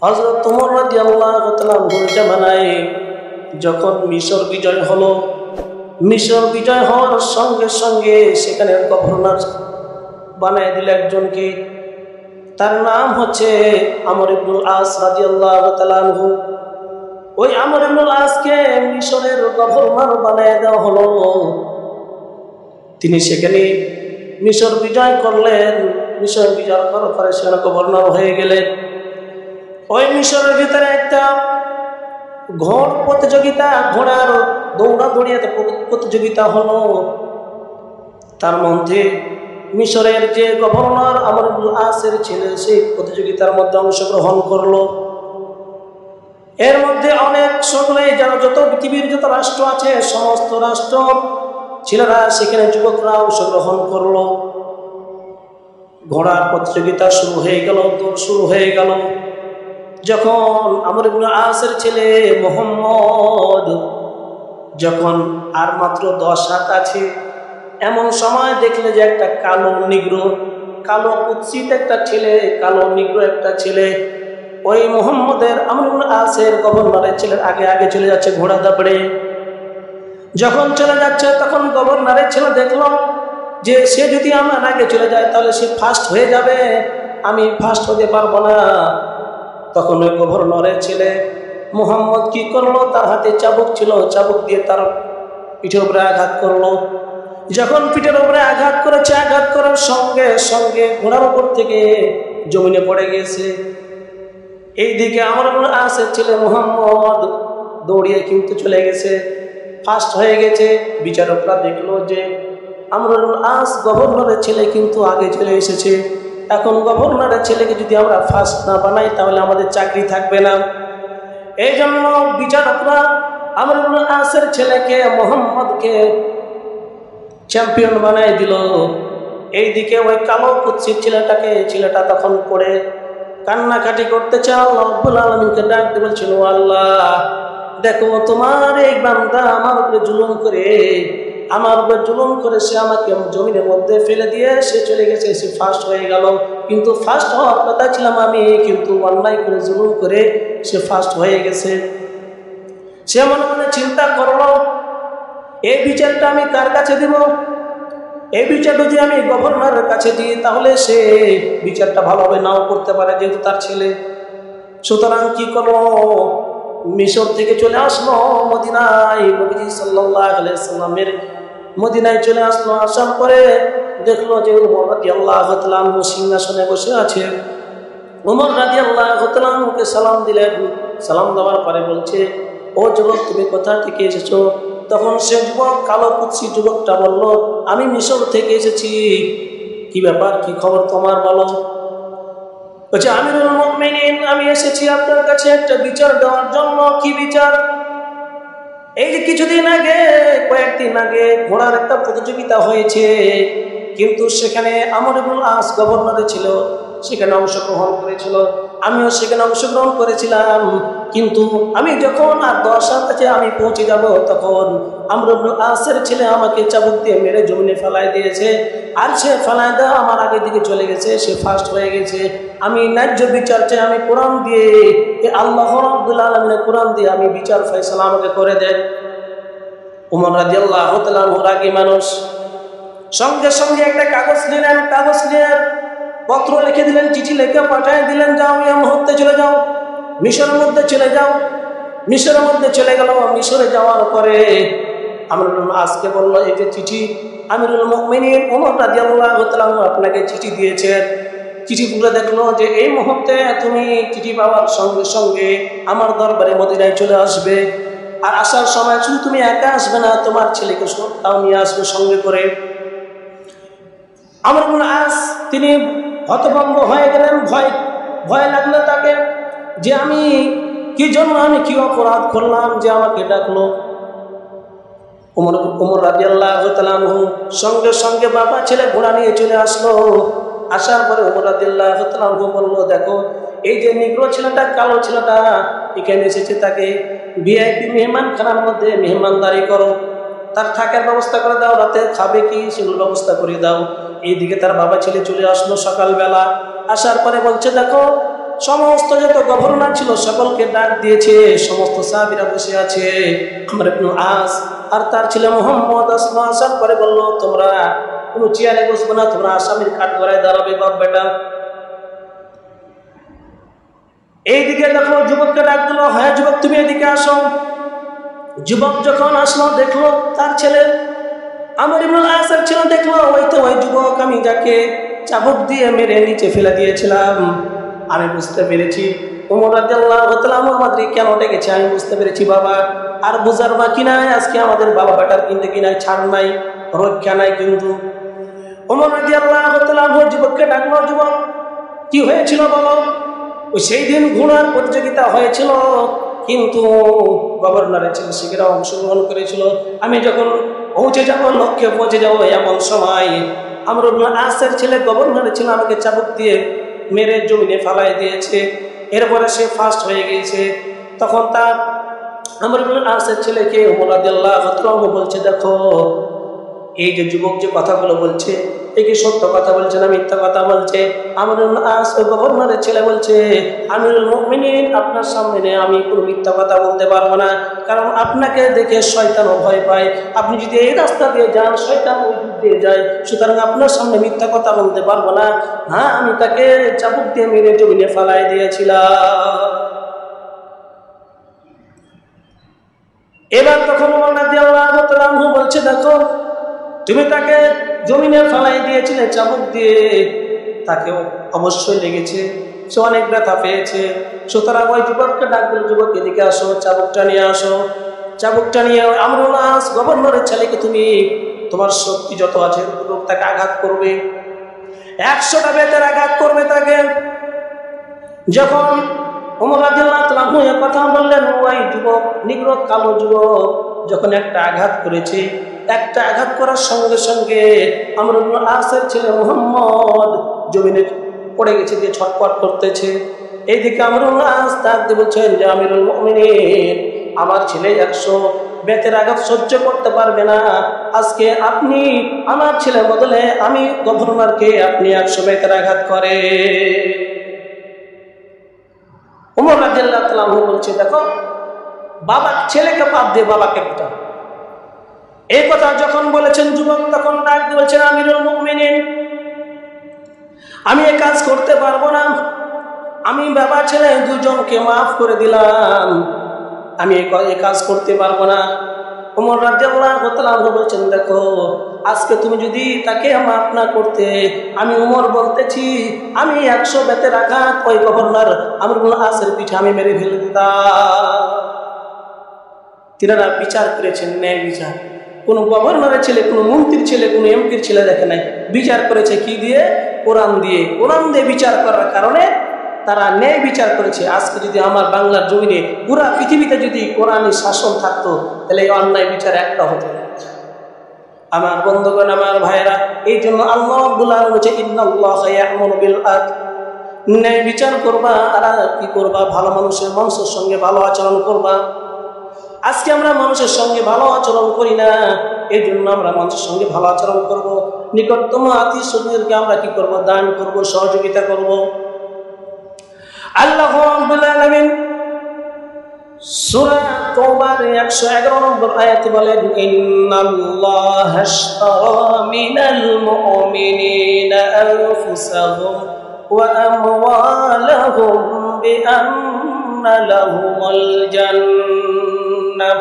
হযরত ওমর রাদিয়াল্লাহু তাআলা আনহুর জামানায় যখন মিশর বিজয় হলো, মিশর বিজয় হওয়ার সঙ্গে সঙ্গে সেখানে গভর্নর বানায় দিল একজনকে। তার নাম হচ্ছে আমর ইবনুল আস রাদিয়াল্লাহু তাআলা আনহু। ওই আমর ইবনুল আসকে মিশরের গভর্নর বানায় দেওয়া হলো। তিনি সেখানে মিশর বিজয় করলেন। মিশর বিজয় করার পরে সেখানে গভর্নর হয়ে গেলেন। ওই মিশরের ভিতরে একটা ঘোড় প্রতিযোগিতা, ঘোড়ার দৌড়াদৌড়ি একটা প্রতিযোগিতা হলো। তার মধ্যে মিশরের যে গভর্নর আমর ইবনুল আসের ছেলে সেই প্রতিযোগিতার মধ্যে অংশগ্রহণ করলো। এর মধ্যে অনেক সকলে যারা যত পৃথিবীর যত রাষ্ট্র আছে সমস্ত রাষ্ট্র ছেলেরা সেখানে যুবকরা অংশগ্রহণ করলো। ঘোড়ার প্রতিযোগিতা শুরু হয়ে গেল, দৌড় শুরু হয়ে গেল। যখন আমর ইবনুল আসের ছেলে মুহাম্মদ যখন আর মাত্র 10 হাত আছে, এমন সময় দেখলে যে একটা কালো নিগ্রো, কালো কুৎসিত একটা ছেলে, কালো নিগ্রো একটা ছেলে ওই মুহাম্মদের আমর ইবনুল আসের গভর্নরের ছেলের আগে আগে চলে যাচ্ছে ঘোড়া দাপড়ে। যখন চলে যাচ্ছে তখন গভর্নরের ছেলে দেখলো যে সে যদি আমার আগে চলে যায় তাহলে সে ফার্স্ট হয়ে যাবে, আমি ফার্স্ট হতে পারবো না। তখন ওই গভর্নরের ছেলে মুহাম্মদ কি করলো, তার হাতে চাবুক ছিল, চাবুক দিয়ে তার পিঠের উপরে আঘাত করলো। যখন পিঠের উপরে আঘাত করেছে, আঘাত করার সঙ্গে সঙ্গে ঘোড়ার উপর থেকে জমিনে পড়ে গেছে। এইদিকে আমর ইবনুল আসের ছেলে মুহাম্মদ দৌড়িয়ে কিন্তু চলে গেছে, ফার্স্ট হয়ে গেছে। বিচারকরা দেখলো যে আমর ইবনুল আস গভর্নরের ছেলে কিন্তু আগে চলে এসেছে। এখন গভর্নরের ছেলেকে যদি আমরা ফার্স্ট না বানাই তাহলে আমাদের চাকরি থাকবে না। এই জন্য বিচারকরা আমর ইবনুল আসের ছেলেকে মুহাম্মদকে চ্যাম্পিয়ন বানাই দিল। এইদিকে ওই কালো কুৎসিত ছেলেটা তখন পড়ে কান্নাকাটি করতেছে, আল্লাহ রাব্বুল আলামিনকে ডাক দিয়ে বলছিল, আল্লাহ দেখো তোমার এই বান্দা আমার উপরে জুলুম করে সে আমাকে জমিনের মধ্যে ফেলে দিয়ে সে চলে গেছে, সে ফার্স্ট হয়ে গেল। কিন্তু ফার্স্ট হওয়ার কথা ছিলাম আমি, কিন্তু অন্যায় করে জুলুম করে সে ফার্স্ট হয়ে গেছে। সে মনে মনে চিন্তা করলো, এই বিচারটা আমি কার কাছে দিব? এই বিচারটা যদি আমি গভর্নরের কাছে দিই তাহলে সে বিচারটা ভালোভাবে নাও করতে পারে, যেহেতু তার ছেলে। সুতরাং কি করলো, মিশর থেকে চলে আসলো মদিনায়, নবীজি সাল্লাল্লাহু আলাইহি সাল্লামের মদিনায় চলে আসলো। আসার পরে দেখলো যে ওমর রাদিয়াল্লাহু তাআলা আনহু সিংহাসনে বসে আছে। ওমর রাদিয়াল্লাহু তাআলা আনহুকে সালাম দিলেন। সালাম দেওয়ার পরে বলছে, ও যুবক তুমি কোথা থেকে এসেছো? তখন সে যুবক, কালো কুৎসিত যুবকটা বলল, আমি মিশর থেকে এসেছি। কি ব্যাপার, কি খবর তোমার বলো? বলছে, আমিরুল মুমিনিন আমি এসেছি আপনার কাছে একটা বিচার দেওয়ার জন্য। কি বিচার? এই যে কয়েকদিন আগে ঘোড়ার একটা প্রতিযোগিতা হয়েছে, কিন্তু সেখানে আমর ইবনুল আস গভর্নরে ছিল, সেখানে অংশগ্রহণ করেছিল, আমিও সেখানে অংশগ্রহণ করেছিলাম। কিন্তু আমি যখন আর 10 হাত কাছে আমি পৌঁছে যাব তখন আমর ইবনুল আসের ছেলে আমাকে চাবুক দিয়ে মেরে জমিনে ফেলায় দিয়েছে। আর সে ফেলায় দেওয়া আমার আগে দিকে চলে গেছে, সে ফার্স্ট হয়ে গেছে। আমি ন্যায্য বিচার চাই, আমি কোরআন দিয়ে, আল্লাহ রাব্বুল আলামিনের কোরআন দিয়ে আমি বিচার ফয়সালা আমাকে করে দেন। ওমর রাদিয়াল্লাহু তাআলা আনহু রাগী মানুষ, সঙ্গে সঙ্গে একটা কাগজ নিলেন, কাগজ নিয়ে পত্র লিখে দিলেন, চিঠি লিখে পাঠিয়ে দিলেন, যাও এই মুহূর্তে চলে যাও, মিশরের মধ্যে চলে যাও। মিশরের মধ্যে চলে গেল। মিশরে যাওয়ার পরে আমর ইবনুল আসকে বলল, এই যে চিঠি, আমিরুল মুমিনিন ওমর রাদিয়াল্লাহু তাআলা আনহু আপনাকে চিঠি দিয়েছেন। চিঠি পড়ে দেখলো যে এই মুহূর্তে তুমি চিঠি পাওয়ার সঙ্গে সঙ্গে আমার দরবারে মদিনায় চলে আসবে। আর আসার সময় শুধু তুমি একা আসবে না, তোমার ছেলেকে তাও নিয়ে আসবে সঙ্গে করে। আমর ইবনুল আস তিনি হতভম্ব হয়ে গেলেন, ভয় লাগলো তাকে যে আমি কি জন্য, আমি কি অপরাধ করলাম যে আমাকে ডাকলো। ওমর রাদিয়াল্লাহু তাআলা আনহু সঙ্গে সঙ্গে বাবা ছেলে ঘোড়া নিয়ে চলে আসলো। আসার পরে ওমর রাদিয়াল্লাহু তাআলা আনহু বললো, দেখো এই যে নিগ্রো ছেলেটা, কালো ছেলেটা এখানে এসেছে, তাকে ভিআইপি মেহমানখানার মধ্যে মেহমানদারি করো, তার থাকার ব্যবস্থা করে দাও, রাতে খাবে কি সেগুলোর ব্যবস্থা করে দাও। এইদিকে তার বাবা ছেলে চলে আসলো সকালবেলা। আসার পরে বলছে, দেখো সমস্ত যত গভর্নর ছিল সকলকে ডাক দিয়েছে, সমস্ত সাহাবীরা বসে আছে। আমর ইবনে আস আর তার ছেলে মুহাম্মদ আসার পরে বলল, তোমরা কোনো চেয়ারে বসবে না, তোমরা আসামির কাঠগড়ায় দাঁড়াবে বাপ বেটা। এইদিকে দেখো যুবককে ডাক দিল, হ্যাঁ যুবক তুমি এদিকে আসো। যুবক যখন আসলো দেখলো তার ছেলে আমর ইবনে আস-এর ছেলে দেখলো ওই তো ওই যুবক আমি যাকে চাবুক দিয়ে মেরে নিচে ফেলে দিয়েছিলাম। আমি বুঝতে পেরেছি ওমর রাদিয়াল্লাহু তাআলা আমাদের কেন ডেকেছে, আমি বুঝতে পেরেছি বাবা। আর বুঝার বাকি নাই, আজকে আমাদের বাবা বেটার কিন্তু কি নাই, ছাড় নাই, রক্ষা নাই। কিন্তু ওমর রাদিয়াল্লাহু তাআলা যুবককে ডাকলো, যুবক কি হয়েছিল বলো। ওই সেই দিন ঘোড়ার প্রতিযোগিতা হয়েছিল, কিন্তু গভর্নরের ছেলে শিখেরা অংশগ্রহণ করেছিল। আমি যখন পৌঁছে যাব, লক্ষ্যে পৌঁছে যাবো, এমন সময় আমর ইবনে আস-এর ছেলে গভর্নরের ছেলে আমাকে চাবুক দিয়ে মেরে জমিনে ফালাই দিয়েছে। এরপরে সে ফার্স্ট হয়ে গিয়েছে। তখন তার আমর ইবনে আস-এর ছেলেকে ওমর রাদিয়াল্লাহু তাআলা বলছে, দেখো এই যে যুবক যে কথাগুলো বলছে এ কি সত্য কথা বলছে না মিথ্যা কথা বলছে। আমর ইবনে আস ওই গভর্নরের ছেলে বলছে, আমিরুল মুমিনিন আপনার সামনে আমি কোনো মিথ্যা কথা বলতে পারবো না, কারণ আপনাকে দেখে শয়তানও ভয় পায়। আপনি যদি এই রাস্তা দিয়ে যান শয়তান ওই দিক দিয়ে যায়, সুতরাং আপনার সামনে মিথ্যা কথা বলতে পারবো না। হ্যাঁ আমি তাকে চাবুক দিয়ে মেরে জমিনে ফালাই দিয়েছিলাম। এবার তখন ওমর রাদিয়াল্লাহু তাআলা বলছে, দেখো তুমি তাকে জমিনে ফালাই দিয়েছিলে চাবুক দিয়ে, তাকে অবশ্যই লেগেছে, সে অনেক ব্যথা পেয়েছে। সুতরাং ওই যুবককে ডাক দিল, যুবক এদিকে আসো, চাবুকটা নিয়ে আসো। চাবুকটা নিয়ে আমর ইবনে আস গভর্নরের ছেলেকে তুমি তোমার শক্তি যত আছে তাকে আঘাত করবে, 100টা বেতের আঘাত করবে তাকে। যখন ওমর রাদিয়াল্লাহু তাআলা কথা বললেন, ওই যুবক নিগ্র কালো যুবক যখন একটা আঘাত করেছে, একটা আঘাত করার সঙ্গে সঙ্গে আমর ইবনে আস-এর ছেলে মুহাম্মদ জমিনে পড়ে গেছে, যে ছটফট করতেছে। এইদিকে আমর ইবনে আস ডাক দিয়ে বলছেন যে আমিরুল মুমিনিন আমার ছেলে 100 বেতের আঘাত সহ্য করতে পারবে না, আজকে আপনি আমার ছেলের বদলে আমি গভর্নরকে আপনি 100 বেতের আঘাত করে। ওমর রাদিয়াল্লাহু তাআলা বলছে, দেখো বাবা ছেলেকে বাদ দিয়ে বাবাকে পিটা। এই কথা যখন বলেছেন যুবক তখন ডাক দিয়ে বলছেন, আমিরুল মুমিনিন আমি এই কাজ করতে পারবো না, আমি বাবা ছেলে দুজনকে মাফ করে দিলাম, আমি এই কাজ করতে পারবো না। ওমর রাদিয়াল্লাহু তাআলা বলছেন, দেখো আজকে তুমি যদি তাকে মাফ না করতে, আমি ওমর বলতেছি আমি 100 বেতের আঘাত ওই গভর্নর আমর ইবনে আস-এর পিঠে আমি মেরে ফেলে দিতাম। তিনারা বিচার করেছেন ন্যায় বিচার, কোনো গভর্নরের ছেলে, কোনো মন্ত্রীর ছেলে, কোনো এমপির ছেলে দেখে নাই, বিচার করেছে কি দিয়ে? কোরআন দিয়ে। কোরআন দিয়ে বিচার করার কারণে তারা ন্যায় বিচার করেছে। আজকে যদি আমার বাংলার জমিনে পুরা পৃথিবীতে যদি কোরআনের শাসন থাকতো তাহলে এই অন্যায় বিচার একটা হতো না। আমার বন্ধুগণ, আমার ভাইয়েরা, এই জন্য আল্লাহ রাব্বুল আলামিন বলেছে, ইন্নাল্লাহা ইয়া'মুরু বিল আদল, ন্যায় বিচার করবা। আর কি করবা? ভালো মানুষের সঙ্গে ভালো আচরণ করবা। আজকে আমরা মানুষের সঙ্গে ভালো আচরণ করি না, এই জন্য আমরা মানুষের সঙ্গে ভালো আচরণ করব। নিকটতম আত্মীয় স্বজনদেরকে আমরা কি করব? দান করব, সহযোগিতা করব। আল্লাহ রাব্বুল আলামিন সূরা তাওবার 111 নম্বর আয়াতে বলেন, ইন্নাল্লাহা আশতারা মিনাল মুমিনিনা আনফুসাহুম ওয়া আমওয়ালাহুম বিআন্না লাহুমুল জান্নাহ।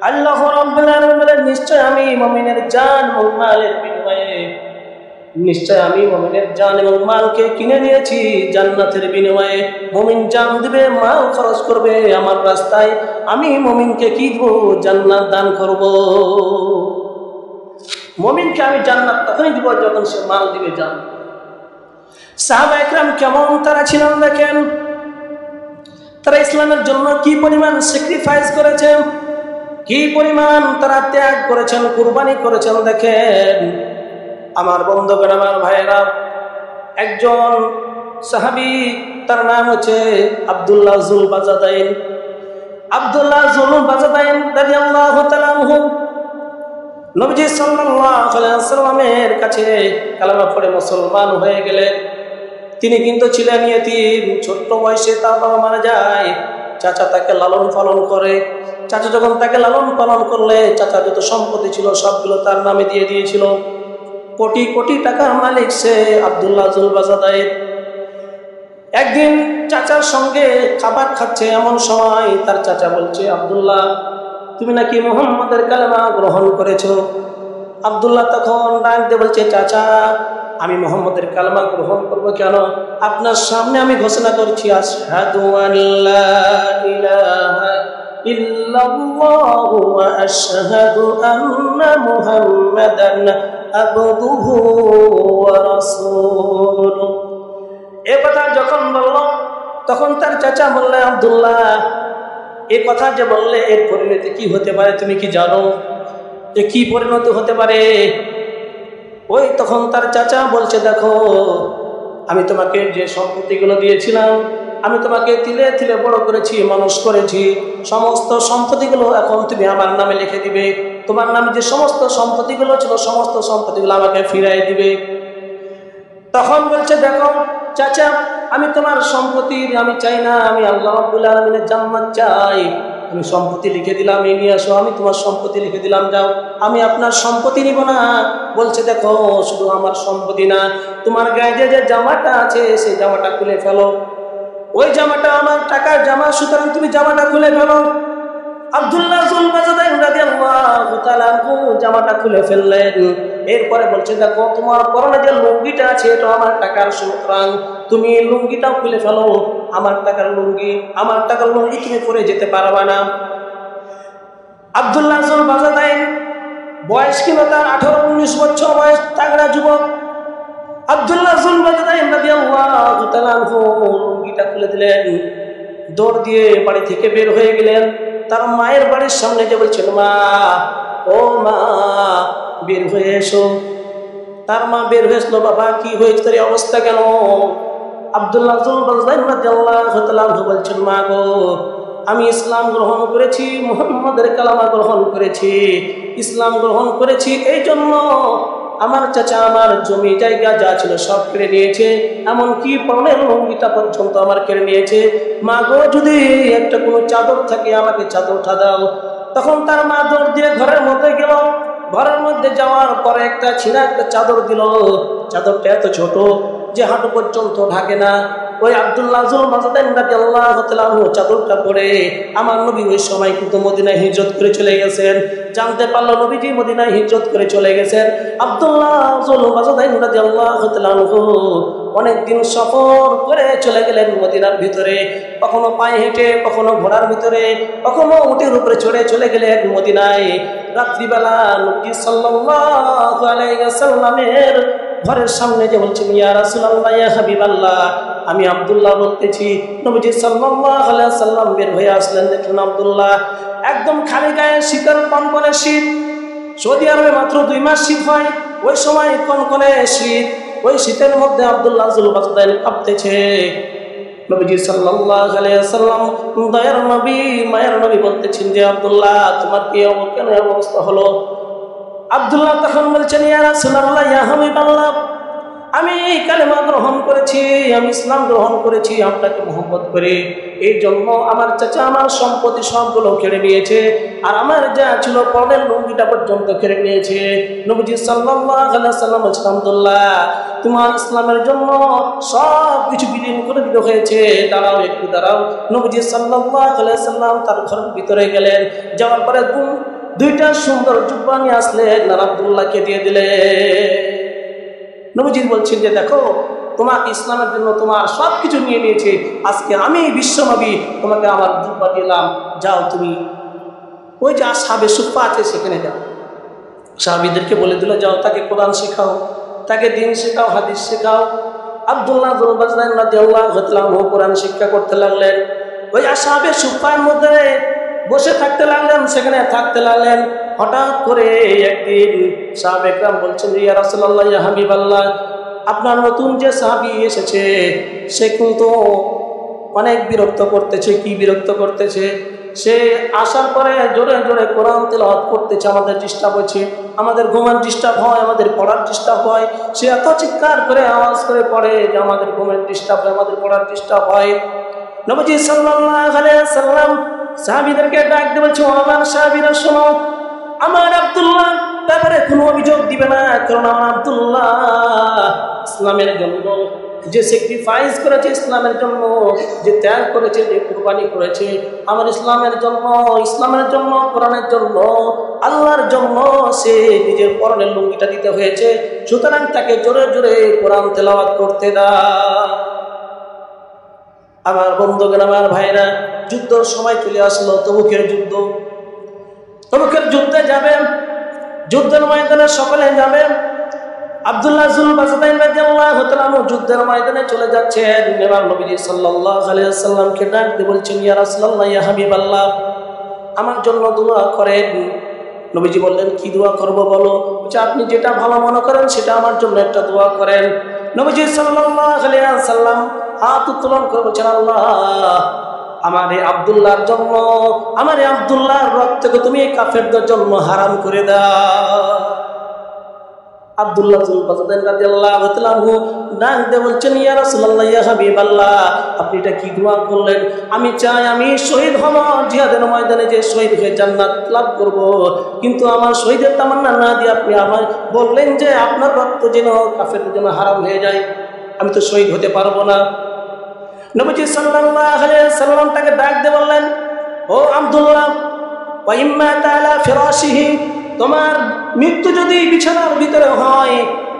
আল্লাহ রাব্বুল আলামিন বলেন, নিশ্চয় আমি মুমিনের জান ও মালের বিনিময়ে, নিশ্চয় আমি মুমিনের জান এবং মালকে কিনে নিয়েছি জান্নাতের বিনিময়ে। মুমিন জান দিবে, মাল খরচ করবে আমার রাস্তায়, আমি মুমিনকে কি দেব? জান্নাত দান করব। মুমিনকে আমি জান্নাত তখনই দিব যখন সে মাল দিবে জান। সাহাবা একরাম কেমন তারা ছিলেন দেখেন, তারা ইসলামের জন্য কি পরিমাণ স্যাক্রিফাইস করেছেন, কি পরিমাণ তারা ত্যাগ করেছেন, কুরবানি করেছেন দেখেন। আমার বন্ধুগণ, আমার ভাইয়েরা, একজন সাহাবী তার নাম হচ্ছে আব্দুল্লাহ যুল বাজাদাইন। আব্দুল্লাহ যুল বাজাদাইন রাদিয়াল্লাহু তাআলা আনহু নবীজি সাল্লাল্লাহু আলাইহি ওয়াসাল্লামের কাছে কালেমা পড়ে মুসলমান হয়ে গেলেন। তিনি কিন্তু ছিলেন ইয়েতিম, ছোট্ট বয়সে তার বাবা মারা যায়। চাচা তাকে লালন পালন করে। চাচা যখন তাকে লালন পালন করলে চাচা যত সম্পত্তি ছিল সবগুলো তার নামে দিয়ে দিয়েছিল। কোটি কোটি টাকার মালিক সে আব্দুল্লাহ জুলবাজাদাইর। একদিন চাচার সঙ্গে খাবার খাচ্ছে, এমন সময় তার চাচা বলছে, আব্দুল্লাহ তুমি নাকি মুহাম্মদের কালেমা গ্রহণ করেছো। আব্দুল্লাহ তখন ডাক দিয়ে বলছে, চাচা আমি মুহাম্মদের কালেমা গ্রহণ করব কেন? আপনার সামনে আমি ঘোষণা করছি, আশহাদু আল্লা ইলাহা ইল্লাল্লাহু ওয়া আশহাদু আন্না মুহাম্মাদান আবদুহু ওয়া রাসূলুহু। এ কথা যখন বলল তখন তার চাচা বললেন, আব্দুল্লাহ এ কথা যে বললে এর পরিণতি কি হতে পারে তুমি কি জানো? যে কি পরিণতি হতে পারে? ওই তখন তার চাচা বলছে, দেখো আমি তোমাকে যে সম্পত্তিগুলো দিয়েছিলাম, আমি তোমাকে তিলে তিলে বড় করেছি, মানুষ করেছি, সমস্ত সম্পত্তিগুলো এখন তুমি আমার নামে লিখে দিবে। তোমার নামে যে সমস্ত সম্পত্তিগুলো ছিল সমস্ত সম্পত্তিগুলো আমাকে ফিরাই দিবে। তখন বলছে, দেখো চাচা আমি তোমার সম্পত্তি আমি চাই না, আমি আল্লাহ রাব্বুল আলামিনের জান্নাত চাই। আমি সম্পত্তি লিখে দিলাম, এই নিয়ে আসো, আমি তোমার সম্পত্তি লিখে দিলাম, যাও, আমি আপনার সম্পত্তি নিব না। বলছে, দেখো শুধু আমার সম্পত্তি না, তোমার গায়ে যে জামাটা আছে সেই জামাটা খুলে ফেলো। ওই জামাটা আমার টাকার জামা, সুতরাং তুমি জামাটা খুলে ফেলো। আব্দুল্লাহ জুলবাজাদাইন রাদিয়াল্লাহু তাআলা জামাটা খুলে ফেললেন। এরপরে বলছে, দেখো তোমার পরনে যে লুঙ্গিটা আছে এটা আমার টাকার, সুতরাং তুমি লুঙ্গিটাও খুলে ফেলো। আমার টাকার লুঙ্গি তুমি পরে যেতে পারবা না। আব্দুল্লাহ জুলবাজাদাইন বয়স ছিল তার 18-19 বছর বয়স, তাগড়া যুবক। আব্দুল্লাহ জুলবাজাদাইন রাদিয়াল্লাহু তাআলা লুঙ্গিটা খুলে দিলেন, দৌড় দিয়ে বাড়ি থেকে বের হয়ে গেলেন। তার মায়ের বাড়ির সামনে যে বলছেন, মা ও মা বের হয়ে এসো। তার মা বের হয়ে এসলো, বাবা কি হয়েছে, তোর অবস্থা কেন? আব্দুল্লাহ জুলবাজাদাইন রাদিয়াল্লাহু তাআলা বলছেন, মা গো আমি ইসলাম গ্রহণ করেছি, মুহাম্মদের কালেমা গ্রহণ করেছি, ইসলাম গ্রহণ করেছি, এই জন্য আমার চাচা আমার জমি জায়গা যা ছিল সব কেড়ে নিয়েছে, এমনকি পরনের লুঙ্গিটা পর্যন্ত আমার কেড়ে নিয়েছে। মা গো যদি একটা কোনো চাদর থাকে আমাকে চাদরটা দাও। তখন তার মা দৌড় দিয়ে ঘরের মধ্যে গেল। ঘরের মধ্যে যাওয়ার পরে একটা ছিঁড়া একটা চাদর দিল। চাদরটা এত ছোট যে হাঁটু পর্যন্ত ঢাকে না। ওই আব্দুল্লাহ জুলবাজাদাইন রাদিয়াল্লাহু তাআলা চাদরটা পরে আমার নবী ওই সময় কিন্তু মদিনায় হিজরত করে চলে গেছেন। জানতে পারলো নবীজি মদিনায় হিজরত করে চলে গেছেন। আব্দুল্লাহ জুলবাজাদাইন রাদিয়াল্লাহু তাআলা অনেকদিন সফর করে চলে গেলেন মদিনার ভিতরে, কখনো পায়ে হেঁটে, কখনো ঘোড়ার ভিতরে, কখনো উটের উপরে চড়ে চলে গেলেন মদিনায়। রাত্রিবেলা নবী সাল্লাল্লাহু আলাইহি ওয়াসাল্লামের ঘরের সামনে যে বলছেন, ইয়া রাসূলুল্লাহ ইয়া হাবিবাল্লাহ, আমি আব্দুল্লাহ বলতেছি। নবীজি সাল্লাল্লাহু আলাইহি ওয়াসাল্লাম বের হয়ে আসলেন, দেখলেন আব্দুল্লাহ একদম খালি গায়ে, শীতের কনকনে শীত। সৌদি আরবে মাত্র 2 মাস শীত হয়, ওই সময় কনকনে শীত। ওই শীতের মধ্যে আব্দুল্লাহ জুলবাজাদাইন কাঁপতেছে। নবীজি সাল্লাল্লাহু আলাইহি ওয়াসাল্লাম দয়ার নবী, মায়ের নবী বলতেছেন যে, আব্দুল্লাহ তোমার কি কেন অবস্থা হলো? আব্দুল্লাহ তখন বলছেন, ইয়া রাসূলুল্লাহ ইয়া হাবিবাল্লাহ, আমি কালেমা গ্রহণ করেছি, আমি ইসলাম গ্রহণ করেছি, আপনাকে মহব্বত করি, এই জন্য আমার চাচা আমার সম্পত্তি সবগুলো কেড়ে নিয়েছে, আর আমার যা ছিল পরনের লুঙ্গিটা পর্যন্ত কেড়ে নিয়েছে। নবীজি সাল্লাল্লাহু আলাইহি ওয়াসাল্লাম বলছেন, আব্দুল্লাহ তোমার ইসলামের জন্য সব কিছু বিলীন করে দিতে হয়েছে, দাঁড়াও একটু দাঁড়াও। নবীজি সাল্লাল্লাহু আলাইহি ওয়াসাল্লাম তার ঘরের ভিতরে গেলেন। যাওয়ার পরে 2টা সুন্দর জুব্বা নিয়ে আসলেন, আর আব্দুল্লাহকে দিয়ে দিলেন। নবীজি বলছেন যে, দেখো তোমার ইসলামের জন্য তোমার সব কিছু নিয়ে নিয়েছে, আজকে আমি বিশ্বনবী তোমাকে আমার জুব্বা দিলাম, যাও তুমি ওই যে আসহাবে সুফা আছে সেখানে যাও। সাহাবীদেরকে বলে দিল, যাও তাকে কোরআন শেখাও, তাকে দিন শেখাও, হাদিস শেখাও। আব্দুল্লাহ জুলবাজাদাইন রাদিয়াল্লাহু তাআলা কোরআন শিক্ষা করতে লাগলেন। ওই আসহাবে সুফার মধ্যে বসে থাকতে লাগলেন, সেখানে থাকতে লাগলেন। হঠাৎ করে একদিন সাহাবে একরাম বলছেন, ইয়া রাসূলুল্লাহ ইয়া হাবিবাল্লাহ, আপনার নতুন যে সাহাবী এসেছে সে কিন্তু অনেক বিরক্ত করতেছে। কি বিরক্ত করতেছে? সে আসার পরে জোরে জোরে কোরআন তেলাওয়াত করতেছে, আমাদের ডিস্টার্ব হচ্ছে, আমাদের ঘুমের ডিস্টার্ব হয়, আমাদের পড়ার ডিস্টার্ব হয়। সে এত চিৎকার করে আওয়াজ করে পড়ে যে আমাদের ঘুমের ডিস্টার্ব হয়, আমাদের পড়ার ডিস্টার্ব হয়। নবীজি সাল্লাল্লাহু আলাইহি ওয়াসাল্লাম সাহাবীদেরকে ডাক দিয়ে বলছে, আমার সাহাবীরা শোনো, আমার আব্দুল্লাহ ব্যাপারে কোনো অভিযোগ দিবে না, কারণ আমার আব্দুল্লাহ ইসলামের জন্য যে স্যাক্রিফাইস করেছে, ইসলামের জন্য যে ত্যাগ করেছে, যে কুরবানি করেছে, আমার ইসলামের জন্য, কোরআনের জন্য, আল্লাহর জন্য সে নিজের পরনের লুঙ্গিটা দিতে হয়েছে। সুতরাং তাকে জোরে জোরে কোরআন তেলাওয়াত করতে দাও। আমার বন্ধুগণ, আমার ভাইরা, যুদ্ধের সময় চলে আসলো, তবুকের যুদ্ধে যাবেন, যুদ্ধের ময়দানে সকলে যাবেন। আব্দুল্লাহ যুল বাজদাইন রাদিয়াল্লাহু তাআলা যুদ্ধের ময়দানে চলে যাচ্ছেন। এবার নবীজি সাল্লাল্লাহু আলাইহি ওয়াসাল্লামকে ডাক দিয়ে বলছেন, ইয়া রাসূলুল্লাহ, ইয়া হাবিবাল্লাহ, আমার জন্য দোয়া করেন। নবীজি বললেন, কি দোয়া করব বলো? বলছে, আপনি যেটা ভালো মনে করেন সেটা আমার জন্য একটা দোয়া করেন। নবীজি সাল্লাল্লাহু আলাইহি ওয়াসাল্লাম হাত উত্তোলন করে বলছেন, আল্লাহ, আমার এই আব্দুল্লাহর জন্য, আমার এই আব্দুল্লাহর রক্তকে তুমি এই কাফেরদের জন্য হারাম করে দাও। আব্দুল্লাহ যুল বাজদাইন রাদিয়াল্লাহু তাআলা ডাক দিয়ে বলছেন, ইয়া রাসূলুল্লাহ, ইয়া হাবিবাল্লাহ, আপনি এটা কি দোয়া করলেন? আমি চাই আমি শহীদ হব, জিহাদের ময়দানে যে শহীদ হয়ে জান্নাত লাভ করব, কিন্তু আমার শহীদের তামান্না না দিয়ে আপনি আমার বললেন যে আপনার রক্ত যেন কাফেরদের জন্য হারাম হয়ে যায়, আমি তো শহীদ হতে পারবো না। নবীজি সাল্লাল্লাহু আলাইহি ওয়াসাল্লাম তাকে ডাক দিয়ে বললেন, ও আব্দুল্লাহ, ওয়া ইম্মা তাআলা ফিরাশিহি, তোমার মৃত্যু যদি বিছানার ভিতরে হয়,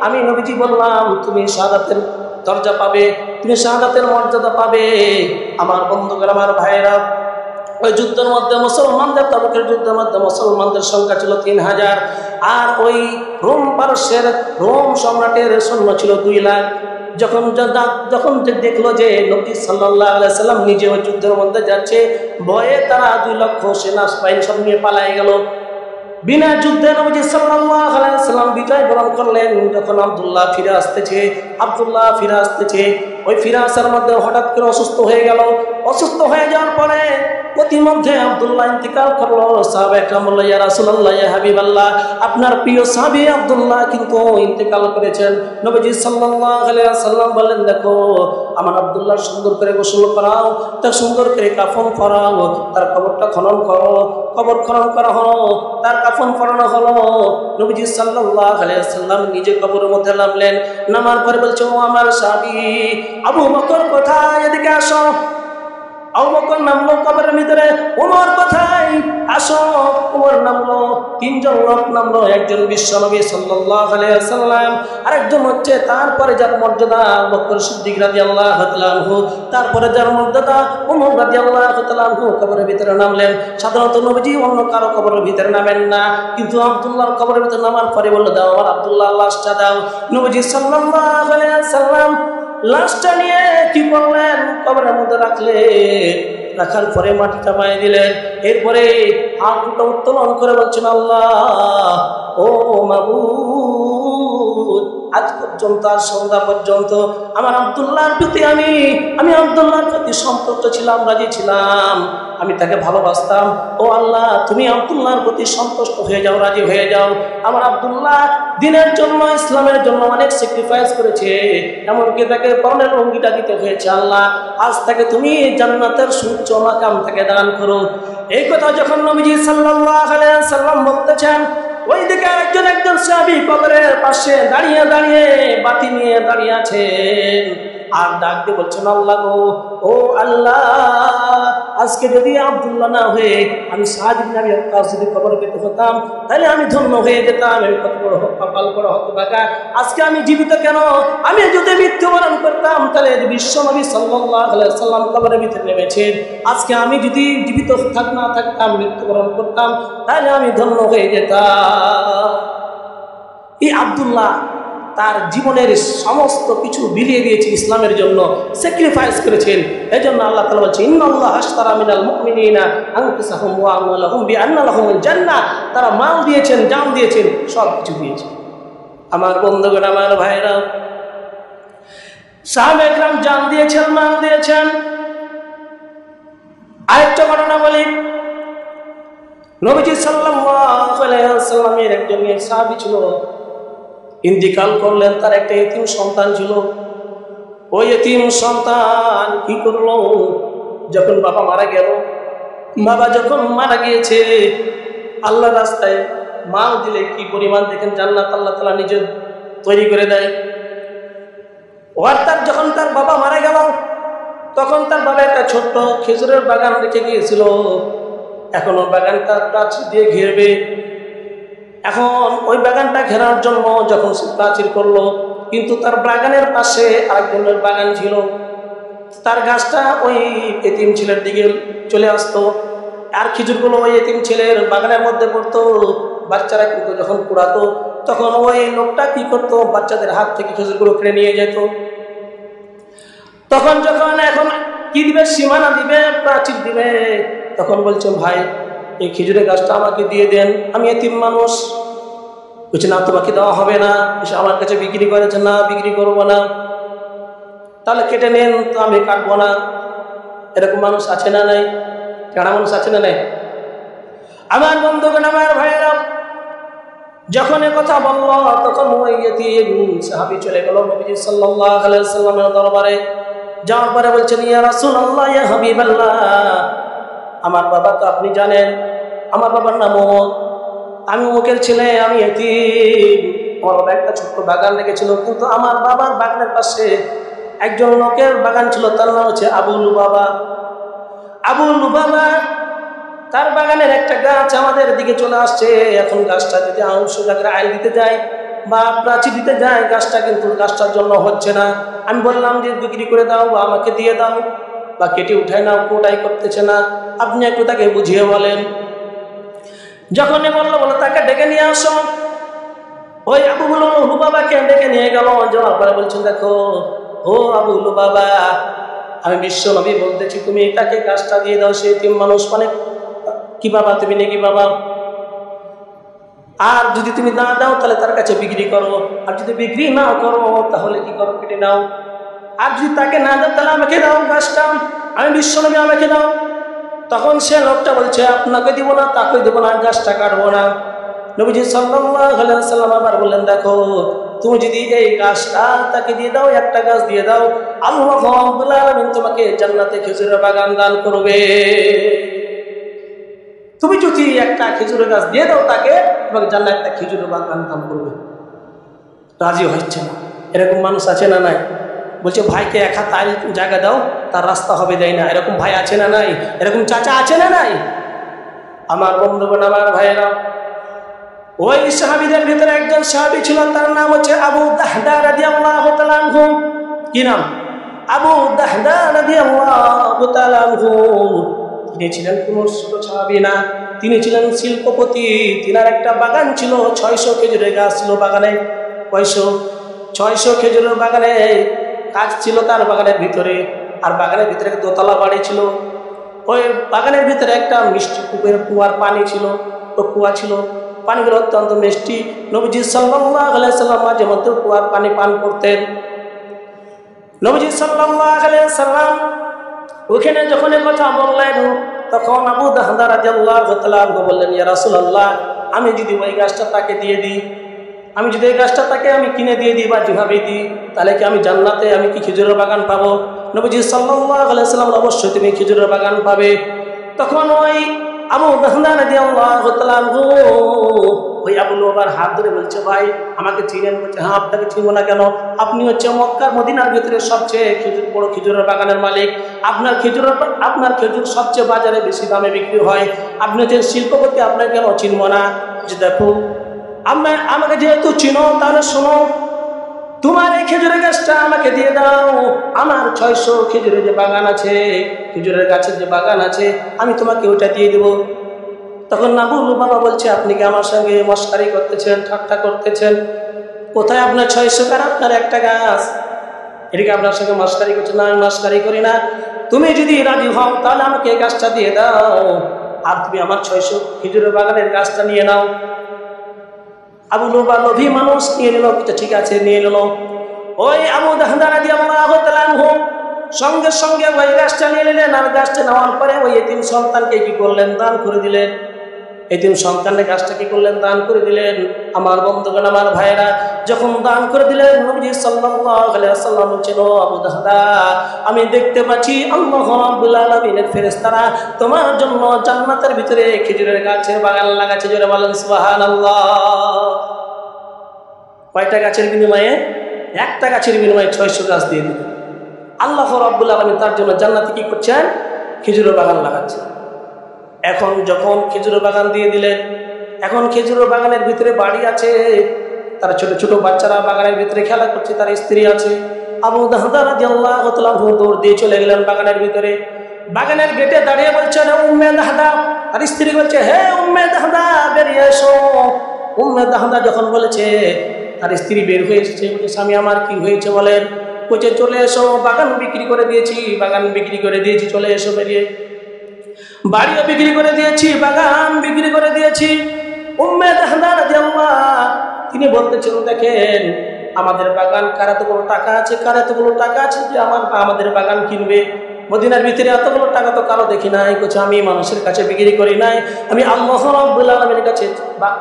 আমি নবীজি বললাম তুমি শাহাদাতের দরজা পাবে, তুমি শাহাদাতের মর্যাদা পাবে। আমার বন্ধুগণ, আমার ভাইরা, ওই যুদ্ধের মধ্যে মুসলমানদের, তাবুকের যুদ্ধের মধ্যে মুসলমানদের সংখ্যা ছিল 3000, আর ওই রোম সম্রাটের সৈন্য ছিল 2 লাখ। যখন দেখলো যে নবী সাল্লাল্লাহু আলাইহি সাল্লাম নিজে ওই যুদ্ধের মধ্যে যাচ্ছে, ভয়ে তারা 2 লক্ষ সেনা বাহিনী সব নিয়ে পালিয়ে গেল। বিনা যুদ্ধে নবী সাল্লাল্লাহু আলাইহি সাল্লাম বিজয় বরণ করলেন। যখন আব্দুল্লাহ ফিরে আসতেছে, ওই ফিরে আসার মধ্যে হঠাৎ করে অসুস্থ হয়ে গেল। অসুস্থ হয়ে যাওয়ার পরে প্রতিমধ্যে আব্দুল্লাহ ইন্তিকাল করলো। সাহাবা একরাম বলল, ইয়া রাসূলুল্লাহ, ইয়া হাবিবাল্লাহ, আপনার প্রিয় সাহাবী আব্দুল্লাহ কিন্তু ইন্তিকাল করেছেন। নবীজি সাল্লাল্লাহু আলাইহি ওয়াসাল্লাম বললেন, দেখো, আমার আব্দুল্লাহ সুন্দর করে গোসল করাও, তার সুন্দর করে কাফন পরাও, তার কবরটা খনন করো। কবর খনন করা হলো, তার কাফন পরানো হলো। নবীজি সাল্লাল্লাহু আলাইহি ওয়াসাল্লাম নিজে কবরের মধ্যে নামলেন। নামার পরে বলছে, ও আমার সাহাবী আবু বকর কোথায়? এদিকে আসো। আবু বকর নামলো কবরের ভিতরে। ওমর কোথায়? আসো। ওমর নামলো। 3 জন লোক নামলো। একজন বিশ্বনবী সাল্লাল্লাহু আলাইহি ওয়াসাল্লাম, আরেকজন হচ্ছে তারপরে যার মর্যাদা আবু বকর সিদ্দিক রাদিয়াল্লাহু তাআলা আনহু, তারপরে যার মর্যাদা ওমর রাদিয়াল্লাহু তাআলা আনহু কবরের ভিতরে নামলেন। সাধারণত নবীজি অন্য কারো কবরের ভিতরে নামেন না, কিন্তু আব্দুল্লাহর কবরের ভিতরে নামার পরে বলল, দাও আমার আব্দুল্লাহ লাশটা দাও। নবীজি সাল্লাল্লাহু আলাইহি ওয়াসাল্লাম লাশটা নিয়ে কি করলেন? কবরের মধ্যে রাখার পরে মাটিটা পায়ে দিলেন। এরপরে হাত দুটো উত্তোলন করে বলছেন, আল্লাহ, ও মাবুদ, আজ পর্যন্ত, আজ সন্ধ্যা পর্যন্ত আমার আব্দুল্লাহর প্রতি আমি আব্দুল্লাহর প্রতি সন্তুষ্ট ছিলাম, রাজি ছিলাম, আমি তাকে ভালোবাসতাম। ও আল্লাহ, তুমি আব্দুল্লাহর প্রতি সন্তুষ্ট হয়ে যাও, রাজি হয়ে যাও। আমার আব্দুল্লাহ দিনের জন্য, ইসলামের জন্য অনেক স্যাক্রিফাইস করেছে, এমনকি তাকে পরনের লুঙ্গিটা দিতে হয়েছে। আল্লাহ, আজ তাকে তুমি জান্নাতের সুউচ্চ মাকাম থেকে দান করো। এই কথা যখন নবীজি সাল্লাল্লাহু আলাইহি ওয়াসাল্লাম বলতেছেন, ওইদিকে একজন সাহাবী কবরের পাশে দাঁড়িয়ে বাতি নিয়ে দাঁড়িয়ে আছেন, আর ডাক দিয়ে বলছেন, আল্লাহ গো, ও আল্লাহ, আজকে যদি আব্দুল্লাহ না হয়ে আমি সাদ ইবনে আবি ওয়াক্কাস যদি কবরে পেতে হতাম, তাহলে আমি ধন্য হয়ে যেতাম। আমি কত বড় কপাল বড় হতভাগা, আজকে আমি জীবিত কেন? আমি যদি মৃত্যুবরণ করতাম, তাহলে বিশ্বনবী সাল্লাল্লাহু আলাইহি ওয়াসাল্লাম কবরের ভিতরে নেমেছেন, আজকে আমি যদি জীবিত না থাকতাম, মৃত্যুবরণ করতাম, তাহলে আমি ধন্য হয়ে যেতাম। এই আব্দুল্লাহ তার জীবনের সমস্ত কিছু বিলিয়ে দিয়েছে ইসলামের জন্য, স্যাক্রিফাইস করেছেন। এই জন্য আল্লাহ তাআলা বলছেন, ইন্নাল্লাহা আশতারা মিনাল মুমিনিনা আনফুসাহুম ওয়া আমওয়ালাহুম বিআন্না লাহুমুল জান্নাহ, তারা মাল দিয়েছেন, জান দিয়েছেন, সব কিছু দিয়েছেন। আমার বন্ধুগণ, আমার ভাইরা, সাহাবায়ে কেরাম জান দিয়েছেন, মাল দিয়েছেন। আরেকটা ঘটনা বলি, নবীজি সাল্লাল্লাহু আলাইহি ওয়াসাল্লামের একজন সাহাবী ছিল, ইন্তিকাল করলেন, তার একটা এতিম সন্তান ছিল। ওই এতিম সন্তান কি করলো, যখন বাবা মারা গেল, বাবা যখন মারা গিয়েছে, আল্লাহ রাস্তায় মাল দিলে কি পরিমাণ দেখেন জান্নাত আল্লাহ তাআলা নিজে তৈরি করে দেয়। অর্থাৎ যখন তার বাবা মারা গেল, তখন তার বাবা একটা ছোট্ট খেজুরের বাগান রেখে গিয়েছিল। এখনো বাগানটা প্রাচীর দিয়ে ঘেরবে। এখন ওই বাগানটা ঘেরার জন্য যখন সে প্রাচীর করলো, কিন্তু তার বাগানের পাশে আরেকজনের বাগান ছিল, তার গাছটা ওই এতিম ছেলের দিকে চলে আসতো, আর খেজুরগুলো ওই এতিম ছেলের বাগানের মধ্যে পড়তো। বাচ্চারা কিন্তু যখন কুড়াতো, তখন ওই লোকটা কি করতো, বাচ্চাদের হাত থেকে খেজুরগুলো কেড়ে নিয়ে যেত। তখন যখন এখন কি দিবে, সীমানা দিবে, প্রাচীর দিবে, তখন বলছে ভাই এই খেজুরের গাছটা আমাকে দিয়ে দেন, আমি এতিম মানুষ। বলছে না, তোমাকে দেওয়া হবে না, আমার কাছে বিক্রি করেছে, না বিক্রি করবো না। তাহলে কেটে নেন, তো আমি কাটবো না। এরকম মানুষ আছে না নাই? কেনা মানুষ আছে না নাই? আমার বন্ধুগণ, আমার ভাইরা, যখন এ কথা বলল, তখন ওই এতিম সাহাবী চলে গেল নবীজি সাল্লাল্লাহু আলাইহি ওয়াসাল্লামের দরবারে। যাওয়ার পরে বলছেন, ইয়া রাসূলুল্লাহ, ইয়া হাবিবাল্লাহ, আমার বাবা তো আপনি জানেন, আমার বাবার নাম অমুক, আমি অমুকের ছেলে, আমি এতিম। আমার বাবা একটা ছোট্ট বাগান রেখেছিল, কিন্তু আমার বাবার বাগানের পাশে একজন লোকের বাগান ছিল, তার নাম হচ্ছে আবু লুবাবা। আবু লুবাবা তার বাগানের একটা গাছ আমাদের দিকে চলে আসছে। এখন গাছটা যদি আংশটাকে আইল দিতে যায় বা প্রাচীর দিতে যায়, গাছটা কিন্তু গাছটার জন্য হচ্ছে না। আমি বললাম যে বিক্রি করে দাও বা আমাকে দিয়ে দাও বা কেটে উঠায় নাও, কোটাই করতেছে না, আপনি একটু তাকে বুঝিয়ে বলেন। যখনই বললো তাকে ডেকে নিয়ে আসো। ওই আবু লুবাবাকে ডেকে নিয়ে গেল। যাওয়ার পরে বলছেন, দেখো ও আবু লুবাবা, আমি বিশ্ব নবী বলতেছি, তুমি তাকে গাছটা দিয়ে দাও, সে এতিম মানুষ। মানে কি বাবা, তুমি নাকি বাবা? আর যদি তুমি না দাও তাহলে তার কাছে বিক্রি করো, আর যদি বিক্রি না করো তাহলে কি করো, কেটে নাও। আর যদি তাকে না দাও তাহলে আমাকে দাও গাছটা, আমি বিশ্ব নবী, আমাকে দাও। তখন সে লোকটা বলছে, আপনাকে দিব না, তাকে দেবো না, গাছটা কাটবো না। নবীজি সাল্লাল্লাহু আলাইহি ওয়াসাল্লাম আবার বললেন, দেখো তুমি যদি এই গাছটা তাকে দিয়ে দাও, একটা গাছ দিয়ে দাও, আল্লাহ রাব্বুল আলামিন তোমাকে জান্নাতে খেজুরের বাগান দান করবে। তুমি যদি একটা খেজুরের গাছ দিয়ে দাও তাকে, তোমাকে জান্নাতে একটা খেজুরের বাগান দান করবে। রাজি হচ্ছে না। এরকম মানুষ আছে না নাই? বলছে ভাইকে এক হাত আইল জায়গা দাও, তার রাস্তা হবে, দেয় না। এরকম ভাই আছে না নাই? এরকম চাচা আছে না নাই? আমার বন্ধুগণ, আমার ভাইয়েরা, ওই সাহাবীদের ভিতরে একজন সাহাবী ছিল, তার নাম হচ্ছে আবু দাহদা রাদিয়াল্লাহু তাআলা আনহু। কি নাম? আবু দাহদা রাদিয়াল্লাহু তাআলা আনহু। তিনি ছিলেন কোন ছোট সাহাবী না, তিনি ছিলেন শিল্পপতি। তিনার একটা বাগান ছিল, 600 খেজুরের গাছ ছিল বাগানে। 600 খেজুরের বাগানে গাছ ছিল তার বাগানের ভিতরে। আর বাগানের ভিতরে একটা দোতলা বাড়ি ছিল। ওই বাগানের ভিতরে একটা মিষ্টি কুয়ার পানি ছিল, তো কুয়া ছিল, পানিগুলো অত্যন্ত মিষ্টি। নবীজি সাল্লাল্লাহু আলাইহি ওয়াসাল্লাম মাঝে মধ্যে কুয়ার পানি পান করতেন। নবীজি সাল্লাল্লাহু আলাইহি ওয়াসাল্লাম ওখানে যখন কথা বললেন, তখন আবু দাহদা রাদিয়াল্লাহু তাআলা বললেন, ইয়া রাসূলুল্লাহ, আমি যদি ওই গাছটা তাকে দিয়ে দিই, আমি যদি এই গাছটা তাকে আমি কিনে দিয়ে দিই বা যেভাবে দিই, তাহলে কি আমি জান্নাতে আমি কি খেজুরের বাগান পাবো? নবীজি সাল্লাল্লাহু আলাইহি ওয়াসাল্লাম, অবশ্যই তুমি খেজুরের বাগান পাবে। তখন ওই আবু দাহদা রাদিয়াল্লাহু তাআলা ওই আবু লুবাবার হাত ধরে বলছে, ভাই আমাকে চিনেন? বলছে, হ্যাঁ, আপনাকে চিনব না কেন? আপনি হচ্ছে মক্কার মদিনার ভিতরে সবচেয়ে বড় খেজুরের বাগানের মালিক। আপনার খেজুর সবচেয়ে বাজারে বেশি দামে বিক্রি হয়। আপনি হচ্ছেন শিল্পপতি, আপনাকে কেন চিনব না? যে দেখো, আমাকে যেহেতু চিনো, তাহলে শোনো, তোমার এই খেজুরের গাছটা আমাকে দিয়ে দাও। আমার 600 খেজুরের যে বাগান আছে, খেজুরের গাছের যে বাগান আছে, আমি তোমাকে ওইটা দিয়ে দেবো। তখন আবু লুবাবা বলছে, আপনি কি আমার সঙ্গে মশকারি করতেছেন, ঠাট্টা করতেছেন? কোথায় আপনার 600 আর আপনার একটা গাছ? এদিকে আপনার সঙ্গে মশকারি করছে? না, আমি মশকারি করি না। তুমি যদি রাজি হও তাহলে আমাকে এই গাছটা দিয়ে দাও, আর তুমি আমার 600 খেজুরের বাগানের গাছটা নিয়ে নাও। আবু লুবাবা লোভী মানুষ, নিয়ে নিল। ঠিক আছে, নিয়ে নিল। ওই আবু দাহদা রাদিয়াল্লাহু তাআলা আনহু সঙ্গে সঙ্গে ওই গাছটা নিয়ে নিলেন। আর গাছটা নেওয়ার পরে ওই এতিম সন্তানকে কি করলেন? দান করে দিলেন। এতিম সন্তানের গাছটা কি করলেন? দান করে দিলেন। আমার বন্ধুগণ, আমার ভাইরা, যখন দান করে দিলেন নবীজি সাল্লাল্লাহু আলাইহি ওয়াসাল্লাম বলছেন, ও আবু দাহদা, আমি দেখতে পাচ্ছি আল্লাহ রাব্বুল আলামিনের ফেরেশতারা তোমার জন্য জান্নাতের ভিতরে খেজুরের গাছের বাগান লাগাচ্ছে। জোরে বলেন সুবহানাল্লাহ। কয়টা গাছের বিনিময়ে? একটা গাছের বিনিময়ে 600 গাছ দিয়ে দিলেন। আল্লাহ রাব্বুল আলামিন তার জন্য জান্নাতে কি করছেন? খেজুরের বাগান লাগাচ্ছে। এখন যখন খেজুরের বাগান দিয়ে দিলেন, এখন খেজুরের বাগানের ভিতরে বাড়ি আছে, তার ছোট ছোট বাচ্চারা বাগানের ভিতরে খেলা করছে, তার স্ত্রী আছে। আবু দাহদা রাদিয়াল্লাহু তাআলা দৌড় দিয়ে চলে গেলেন বাগানের ভিতরে। বাগানের গেটে দাঁড়িয়ে বলছেন, উম্মে দাহদা। আর স্ত্রী বলছে, হে উম্মে দাহদা, বেরিয়ে এসো। উম্মে দাহদা যখন বলেছে, তার স্ত্রী বের হয়ে এসেছে। বলছে, স্বামী আমার কি হয়েছে বলেন? বলছে, চলে এসো, বাগান বিক্রি করে দিয়েছি, বাগান বিক্রি করে দিয়েছি, চলে এসো বেরিয়ে। বাড়িও বিক্রি করে দিয়েছি, বাগান বিক্রি করে দিয়েছি। উম্মে দাহদা রাদিয়াল্লাহু, তিনি বলতেছেন, দেখেন আমাদের বাগান, কার এতগুলো টাকা আছে, কার এতগুলো টাকা আছে যে আমাদের বাগান কিনবে? মদিনার ভিতরে এতগুলো টাকা তো কারো দেখি নাই। বলছে, আমি মানুষের কাছে বিক্রি করি নাই, আমি আল্লাহ রাব্বুল আলামিনের কাছে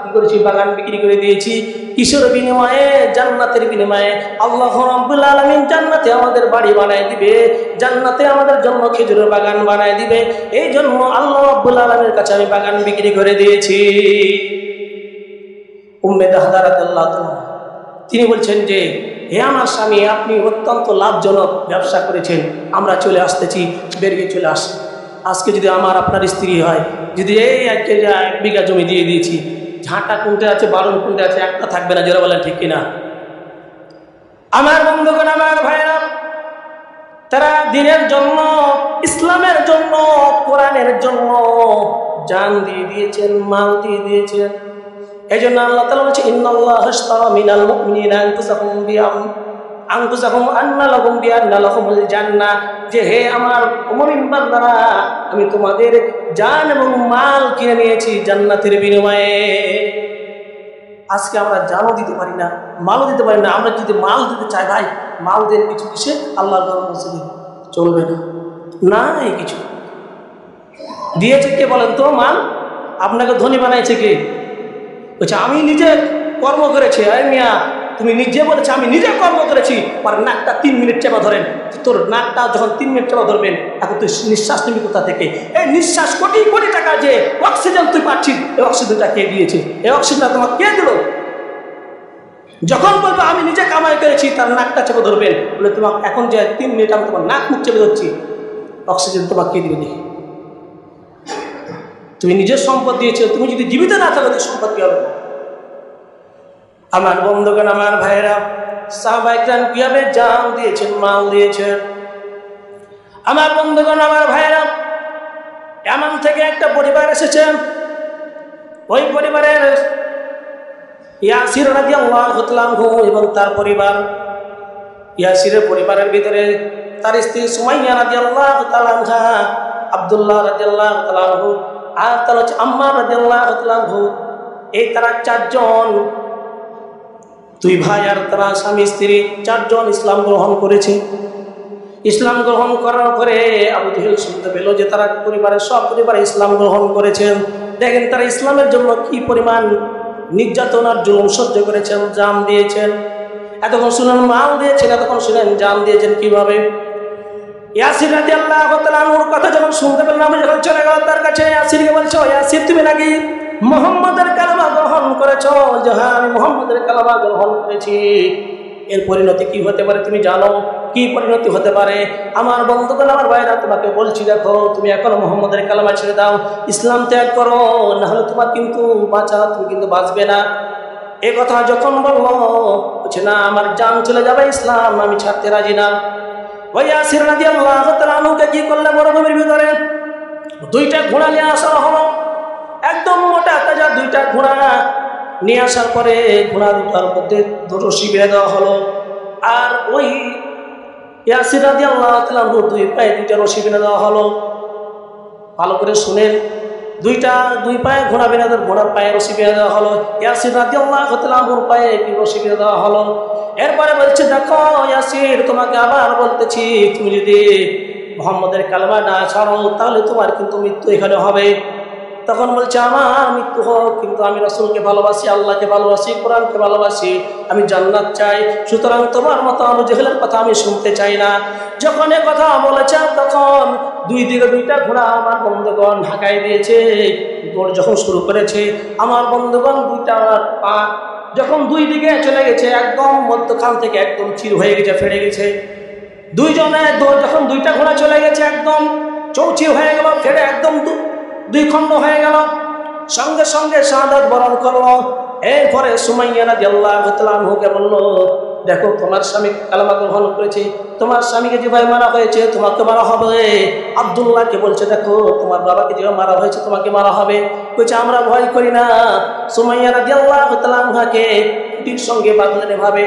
কি করেছি? বাগান বিক্রি করে দিয়েছি। কিসের বিনিময়ে? জান্নাতের বিনিময়ে। আল্লাহ রাব্বুল আলামিন জান্নাতে আমাদের বাড়ি বানায় দিবে, জান্নাতে আমাদের জন্য খেজুরের বাগান বানায় দিবে। এই জন্য আল্লাহ রাব্বুল আলামিনের কাছে আমি বাগান বিক্রি করে দিয়েছি। উম্মে দাহদা রাদিয়াল্লাহু তাআলা তিনি বলছেন যে, হে আমার স্বামী, আপনি অত্যন্ত লাভজনক ব্যবসা করেছেন, আমরা চলে আসতেছি, বেরিয়ে চলে আস। আজকে যদি আমার আপনার স্ত্রী হয়, যদি এই 1 বিঘা জমি দিয়ে দিয়েছি, ঝাঁটা কোনটা আছে, বারণ কোনটা আছে, একটা থাকবে না। যারা বলেন ঠিক কিনা? আমার বন্ধুগণ, আমার ভাইরা, তারা দিনের জন্য, ইসলামের জন্য, কোরআনের জন্য জান দিয়ে দিয়েছেন, মাল দিয়ে দিয়েছেন। এই জন্য আল্লাহ তাআলা বলছে, ইন্নাল্লাহা আশতারা মিনাল মুমিনিনা আনফুসাহুম আন্না লাহুম বিআন্না লাহুমুল জান্নাহ, যে হে আমার মুমিন বান্দারা, আমি তোমাদের জান এবং মাল কিনে নিয়েছি জান্নাতের বিনিময়ে। আজকে আমরা জানও দিতে পারি না, মালও দিতে পারি না। আমরা যদি মাল দিতে চাই, ভাই মাল দেন কিছু কিসে? আল্লাহর মসজিদে চলবে না, না এই কিছু দিয়েছে কে বলেন তো? মাল আপনাকে ধনী বানাইছে কে? বলছে, আমি নিজে কর্ম করেছি। আরে মিয়া, তুমি নিজে বলেছে আমি নিজে কর্ম করেছি, আর নাকটা 3 মিনিট চেপা ধরেন। তোর নাকটা যখন 3 মিনিট চেপা ধরবেন, এখন তুই নিঃশ্বাস নিবি কোথা থেকে? এই নিঃশ্বাস কোটি কোটি টাকা যে অক্সিজেন তুই পাচ্ছিস, এই অক্সিজেনটা কে দিয়েছে? এই অক্সিজেনটা তোমাকে কে দিল? যখন বলবো আমি নিজে কামাই করেছি, তার নাকটা চেপে ধরবেন, বলে তোমাকে এখন যে 3 মিনিট আমি তোমার নাক মুখ চেপে ধরছি, অক্সিজেন তোমাকে কে দিবে? দেখি, তুমি নিজের সম্পদ দিয়েছো। তুমি যদি জীবিত না থাকো, সম্পদ কি হবে? আমার বন্ধুগণ, আমার ভাইয়েরা, সাহাবায়ে কেরাম কিভাবে জান দিয়েছেন, মাল দিয়েছেন। আমার বন্ধুগণ, আমার ভাইয়েরা, এমন থেকে একটা পরিবার এসেছেন, ওই পরিবারের ইয়াসির রাদিয়াল্লাহু তাআলা আনহু এবং তার পরিবার। ইয়াসিরের পরিবারের ভিতরে তার স্ত্রী সুমাইয়া রাদিয়াল্লাহু তাআলা আনহা, আব্দুল্লাহ রাদিয়াল্লাহু তাআলা আনহু, আর তার হচ্ছে আম্মার রাদিয়াল্লাহু তাআলা আনহু। এই তারা 4 জন, 2 ভাই আর তারা স্বামী স্ত্রী 4 জন ইসলাম গ্রহণ করেছে। ইসলাম গ্রহণ করার পরে আবু জেহেল শুনতে পেল যে তারা পরিবারের সব পরিবার ইসলাম গ্রহণ করেছেন। দেখেন তারা ইসলামের জন্য কি পরিমাণ নির্যাতন আর জুলুম সহ্য করেছেন, জান দিয়েছেন। এতক্ষণ শুনেন মাল দিয়েছেন, এতক্ষণ শুনেন জান দিয়েছেন কিভাবে। ইয়াসির রাদিয়াল্লাহু তাআলা আনহুর কথা যখন শুনতে পেলেন, আমি যখন চলে গেল তার কাছে, ইয়াসিরকে বলছো, ইয়াসির তুমি নাকি মুহাম্মাদের কালেমা গ্রহণ করেছো? যে হ্যাঁ, আমি মুহাম্মাদের কালেমা গ্রহণ করেছি। এর পরিণতি কি হতে পারে তুমি জানো? কি পরিণতি হতে পারে? আমার বন্ধুগণ, আমার ভাইরা, তোমাকে বলছি, দেখো তুমি এখন মুহাম্মাদের কালেমা ছেড়ে দাও, ইসলাম ত্যাগ করো, না হলে তোমার কিন্তু তুমি কিন্তু বাঁচবে না। এই কথা যখন বললো, বলছে না, আমার জান চলে যাবে, ইসলাম আমি ছাড়তে রাজি না। ওই ইয়াসির রাদিয়াল্লাহু তাআলা আনহুকে কি করলে, মরুভূমির ভিতরে 2টা ঘোড়া নিয়ে আসা হলো, একদম মোটা তাজা 2টা ঘোড়া নিয়ে আসার পরে ঘোড়া দুটার মধ্যে রশি বেঁধে দেওয়া হলো। আর ওই ইয়াসির রাদিয়াল্লাহু তাআলা আনহু 2 পায়ে 2টা রশি বেঁধে দেওয়া হলো। ভালো করে শুনেন, 2 পায়ে ঘোড়া বেঁধে, ঘোড়ার পায়ে রশি বেঁধে দেওয়া হলো। ইয়াসির রাদিয়াল্লাহু তাআলা আনহুর পায়ে রশি বেঁধে দেওয়া হলো। এরপরে বলছে, দেখো ইয়াসির, তোমাকে আবার বলতেছি, তুমি যদি মুহাম্মাদের কালেমা না ছাড়ো, তাহলে তোমার কিন্তু মৃত্যু এখানে হবে। তখন বলছে আমার মৃত্যু হোক, কিন্তু আমি রাসূলকে ভালোবাসি, আল্লাহকে ভালোবাসি, কোরআনকে ভালোবাসি, আমি জান্নাত চাই। সুতরাং তোমার মতো আবু জেহেলের কথা আমি শুনতে চাই না। যখন এ কথা বলেছে তখন দুই দিকে দুইটা ঘোড়া আমার বন্ধুগণ ঢাকায় দিয়েছে। দৌড় যখন শুরু করেছে আমার বন্ধুগণ দুইটা পা যখন দুই দিকে চলে গেছে, একদম মধ্যখান থেকে একদম চির হয়ে গেছে, ফেড়ে গেছে। দুইজনে যখন দুইটা ঘোড়া চলে গেছে একদম চৌচির হয়ে গেল, ফেড়ে একদম দুই খণ্ড হয়ে গেল, সঙ্গে সঙ্গে শাহাদাত বরণ করলো। এরপরে সুমাইয়া রাদিয়াল্লাহু তাআলা আনহুকে বলল, দেখো তোমার স্বামী কালেমা গ্রহণ করেছে, তোমার স্বামীকে যেভাবে মারা হয়েছে তোমাকে মারা হবে। আব্দুল্লাহকে বলছে, দেখো তোমার বাবাকে যেভাবে মারা হয়েছে তোমাকে মারা হবে। বলছে আমরা ভয় করি না। সুমাইয়া রাদিয়াল্লাহু তাআলা আনহাকে খুঁটির সঙ্গে বাঁধলেন, এভাবে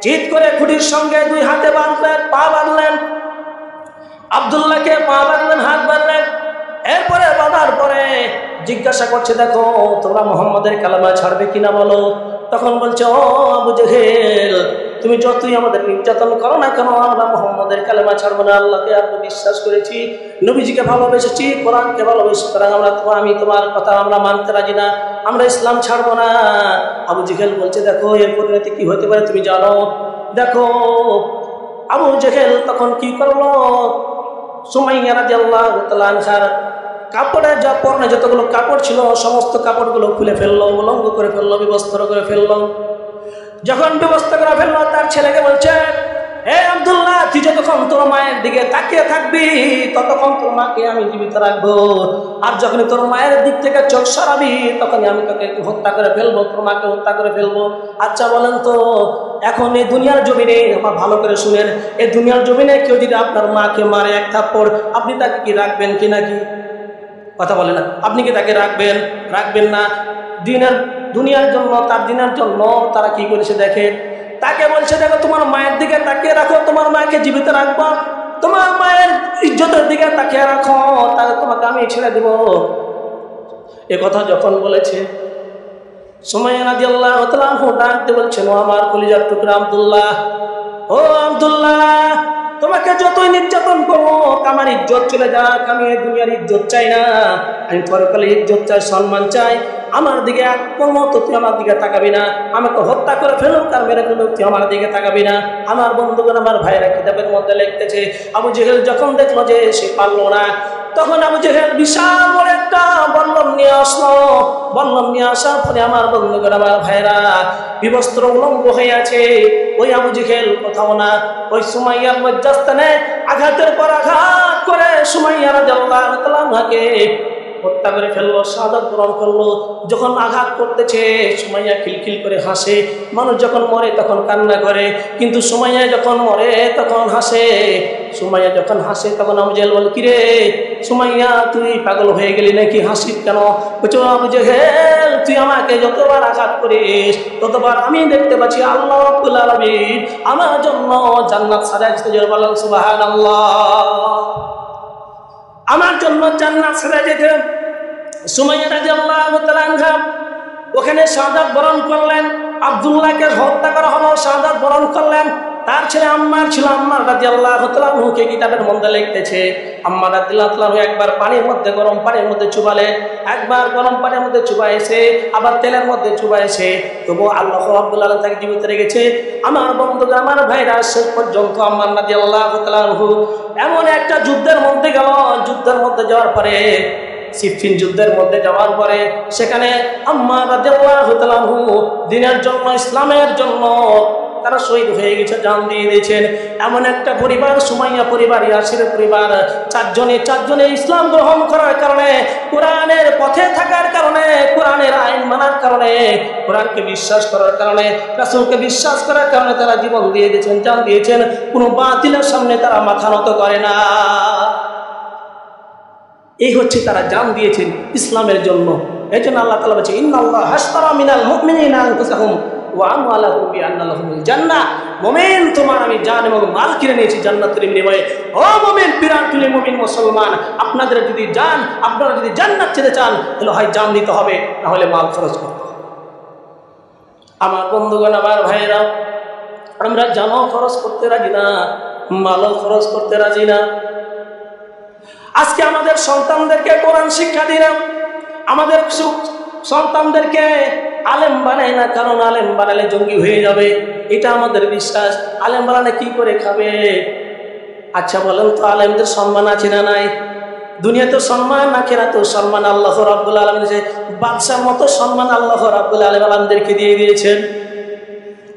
চিৎ করে খুঁটির সঙ্গে দুই হাতে বাঁধলেন, পা বাঁধলেন। আব্দুল্লাহকে পা বাঁধলেন, হাত বাঁধলেন। এরপরে বাঁধার পরে জিজ্ঞাসা করছে, দেখো তোমরা মুহাম্মাদের কালেমা ছাড়বে কিনা বলো। তখন বলছে, ও আবু জেহেল, তুমি যতই আমাদের নির্যাতন করো না কেন, আমরা মুহাম্মাদের কালেমা ছাড়বো না। আল্লাহকে আমরা বিশ্বাস করেছি, নবীজিকে ভালোবেসেছি, কোরআনকে ভালোবেসেছি, আমি তোমার কথা আমরা মানতে রাজি না, আমরা ইসলাম ছাড়বো না। আবু জেহেল বলছে, দেখো এর পরিণতি কি হতে পারে তুমি জানো। দেখো আবু জেহেল তখন কি করলো, সুমাইয়া রাদিয়াল্লাহু তাআলা আনহার কাপড়ের যা পরনে যতগুলো কাপড় ছিল সমস্ত কাপড়গুলো খুলে ফেললো, উলঙ্গ করে ফেললো, বিবস্ত্র করে ফেললো। যখন ব্যবস্থা করে ফেললো তার ছেলেকে বলছে, হে আব্দুল্লাহ, তুই যতক্ষণ তোর মায়ের দিকে তাকিয়ে থাকবি ততক্ষণ তোর মাকে আমি জীবিত রাখবো, আর যখন তোর মায়ের দিক থেকে চোখ সরাবি তখনই আমি তোকে হত্যা করে ফেলবো, তোর মাকে হত্যা করে ফেলবো। আচ্ছা বলেন তো, এখন এই দুনিয়ার জমিনে, আমার ভালো করে শুনেন, এই দুনিয়ার জমিনে কেউ যদি আপনার মাকে মারে এক থাপ্পড়, আপনি তাকে কি রাখবেন কি নাকি? কথা বলে না, আপনি কি তাকে রাখবেন? রাখবেন না। দুনিয়ার জন্য, তার দিনের জন্য তারা কি করেছে দেখে, তাকে বলছে, দেখো তোমার মায়ের দিকে তাকিয়ে রাখো, তোমার মাকে জীবিত রাখবো, তোমার মায়ের ইজ্জতের দিকে তাকিয়ে রাখো, তাহলে তোমাকে আমি ছেড়ে দেব। এ কথা যখন বলেছে, সুমাইয়া রাদিয়াল্লাহু তাআলা ডাকতে বলছেন, ও আমার কলিজার টুকরা আব্দুল্লাহ, ও আব্দুল্লাহ, তোমাকে যতই নির্যাতন করবো আমার ইজ্জত চলে যাক, আমি এই দুনিয়ার ইজ্জত চাই না, আমি পরকালে ইজ্জত চাই, সম্মান চাই। আমার দিকে এক মতো তুই আমার দিকে তাকাবি না, আমাকে হত্যা করে ফেলুক আর মেরে ফেলুক, তুই আমার দিকে তাকাবি না। আমার বন্ধুগণ, আমার ভাইয়েরা কিতাবের মধ্যে লিখতেছে, আবু জেহেল যখন দেখলো যে সে পারলো না, তখন আবু জেহেল বিশাল বড় একটা বল্লম নিয়ে আসলো। বল্লম নিয়ে আসার পরে আমার বন্ধুগণ, আমার ভাইয়েরা বিবস্ত্র উলঙ্গ হয়ে আছে। ওই আবু জেহেল কোথাও না, ওই সুমাইয়ার মধ্যস্থানে আঘাতের পর আঘাত করে সুমাইয়া রাদিয়াল্লাহু তাআলা আনহাকে হত্যা করে ফেললো, শাহাদাত বরণ করলো। যখন আঘাত করতেছে সুমাইয়া খিলখিল করে হাসে। মানুষ যখন মরে তখন কান্না করে, কিন্তু সুমাইয়া যখন মরে তখন হাসে। সুমাইয়া যখন হাসে তখন আবু জেহেল বলে, কিরে সুমাইয়া, তুই পাগল হয়ে গেলি নাকি, হাসিস কেন? বলছো, আবু জেহেল, তুই আমাকে যতবার আঘাত করিস ততবার আমি দেখতে পাচ্ছি আল্লাহ রাব্বুল আলামিন আমার জন্য জান্নাত সাজাইছে। বলেন সুবহানাল্লাহ। আমার জন্য জান্নাত সাজাইছে। সুমাইয়া রাদিয়াল্লাহু তাআলা আনহা ওখানে শাহাদাত বরণ করলেন। আব্দুল্লাহকে হত্যা করা হলো, শাহাদাত বরণ করলেন। তার ছেলে আম্মার ছিল, আম্মার রাদিয়াল্লাহু তাআলা আনহুকে কিতাবের মধ্যে লিখতেছে, আম্মার রাদিয়াল্লাহু তাআলা আনহু একবার পানির মধ্যে, গরম পানির মধ্যে চুবালেন, একবার গরম পানির মধ্যে চুবাইছে, আবার তেলের মধ্যে চুবাইছে, তবু আল্লাহ রাব্বুল আলামিন তাকে জীবিত রেখেছে। আমার বন্ধুরা, আমার ভাইরা, শেষ পর্যন্ত আম্মার রাদিয়াল্লাহু তাআলা আনহু এমন একটা যুদ্ধের মধ্যে গেল। যুদ্ধের মধ্যে যাওয়ার পরে, সিফিন যুদ্ধের মধ্যে যাওয়ার পরে সেখানে আম্মার রাদিয়াল্লাহু তাআলা আনহু দ্বীনের জন্য, ইসলামের জন্য তারা শহীদ হয়ে গেছে, জান দিয়ে দিয়েছেন। এমন একটা পরিবার, সুমাইয়া পরিবার, ইয়াসির পরিবার, চারজনে ইসলাম গ্রহণ করার কারণে, কোরআনের পথে থাকার কারণে, কোরআনের আইন মানার কারণে, কোরআনকে বিশ্বাস করার কারণে, রাসূলকে বিশ্বাস করার কারণে তারা জীবন দিয়ে দিয়েছেন, জান দিয়েছেন। কোনো বাতিলের সামনে তারা মাথা নত করে না। এই হচ্ছে তারা জান দিয়েছেন ইসলামের জন্য। এই জন্য আল্লাহ তাআলা বলেছে, ইন্নাল্লাহা হাশতারা মিনাল মুমিনিনা আনফুসাহুম ওয়া আমওয়ালাহুম বিআন্না লাহুমুল জান্নাহ। মুমিন, তোমার আমি জান এবং মাল কিনে নিয়েছি জান্নাতের বিনিময়ে। ও মুমিন, পিরান্তুল মুমিন মুসলমান, আপনারা যদি জান্নাত পেতে চান তাহলে হয় জান দিতে হবে, না হলে মাল খরচ করতে হবে। আমার বন্ধুগণ, আমার ভাইয়েরা, আমরা জানও খরচ করতে রাজি না, মালও খরচ করতে রাজি না। আজকে আমাদের সন্তানদেরকে কোরআন শিক্ষা দিলাম, আমাদের সন্তানদেরকে আলেম বানায় না, কারণ আলেম বানালে জঙ্গি হয়ে যাবে, এটা আমাদের বিশ্বাস। আলেম বানালে কি করে খাবে? আচ্ছা বলেন তো, আলেমদের সম্মান আছে না নাই? দুনিয়াতে সম্মান, আখিরাতে সম্মান। আল্লাহ রাব্বুল আলামিন যে বাদশার মতো সম্মান আল্লাহ রাব্বুল আলামিন আলেমদেরকে দিয়ে দিয়েছেন।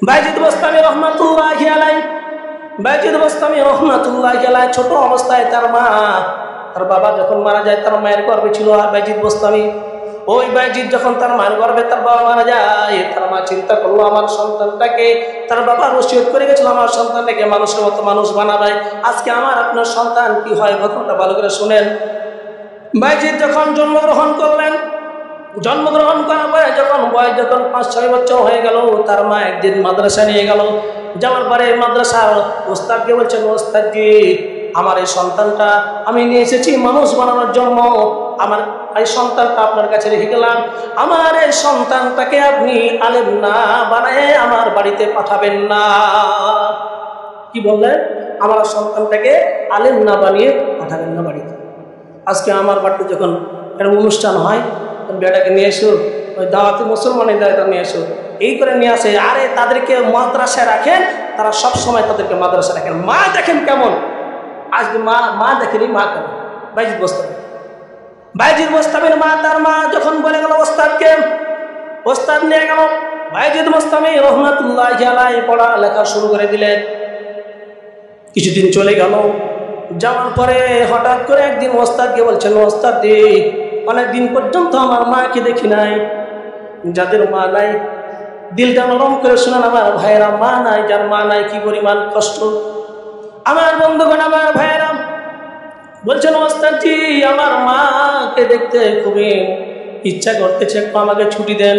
বাইজিদ বোস্তামি রহমাতুল্লাহি আলাইহি, বাইজিদ বোস্তামি রহমাতুল্লাহি আলাইহি ছোট অবস্থায় তার বাবা যখন মারা যায়, তার মায়ের গর্ভে ছিল বাইজিদ বোস্তামি। ওই বাইজিদ যখন তার মায়ের গর্ভে তার বাবা মারা যায়, তার মা চিন্তা করলো আমার সন্তানটাকে, তার বাবা ওসিয়ত করে গেছিল আমার সন্তানটাকে মানুষের মতো মানুষ বানাবে। আজকে আমার আপনার সন্তান কি হয়, ঘটনাটা ভালো করে শুনেন। বাইজিদ যখন জন্মগ্রহণ করলেন, জন্মগ্রহণ করার পরে যখন বয়স যখন 5-6 বছর হয়ে গেল, তার মা একদিন মাদ্রাসা নিয়ে গেল। যাওয়ার পরে মাদ্রাসার ওস্তাদকে বলছেন, ওস্তাদ জি, আমার এই সন্তানটা আমি নিয়ে এসেছি মানুষ বানানোর জন্য, আমার এই সন্তানটা আপনার কাছে রেখে গেলাম, আমার এই সন্তানটাকে আপনি আলেম না বানায় আমার বাড়িতে পাঠাবেন না। কি বললেন? আমার সন্তানটাকে আলেম না বানিয়ে পাঠাবেন না বাড়িতে। আজকে আমার বাড়িতে যখন একটা অনুষ্ঠান হয়, বেটাকে নিয়ে এসো, ওই দাওয়াতে মুসলমানের দাওয়াতে নিয়ে এসো, এই করে নিয়ে আসে। আরে তাদেরকে মাদ্রাসায় রাখেন, তারা সব সময় তাদেরকে মাদ্রাসায় রাখেন। মা দেখেন কেমন, আজকে মা দেখেনি, মা কেমন? বাইজিদ বোস্তামি, বাইজিদ বোস্তামির মা, তার মা যখন বলে গেল ওস্তাদকে, ওস্তাদ নিয়ে গেল বাইজিদ বোস্তামি রহমাতুল্লাহি আলাইহি পড়া লেখা শুরু করে দিলেন। কিছুদিন চলে গেল, যাওয়ার পরে হঠাৎ করে একদিন ওস্তাদকে বলছেন, ওস্তাদ জি, অনেকদিন পর্যন্ত আমার মাকে দেখি নাই। যাদের মা নাই দিলটা নরম করে শুনেন আমার ভাইয়েরা, মা নাই, যার মা নাই কি পরিমাণ কষ্ট। আমার বন্ধুগণ, আমার ভাইয়েরা বলছেন, ওস্তাদ জি, আমার মাকে দেখতে খুবই ইচ্ছা করতেছে, একটু আমাকে ছুটি দেন।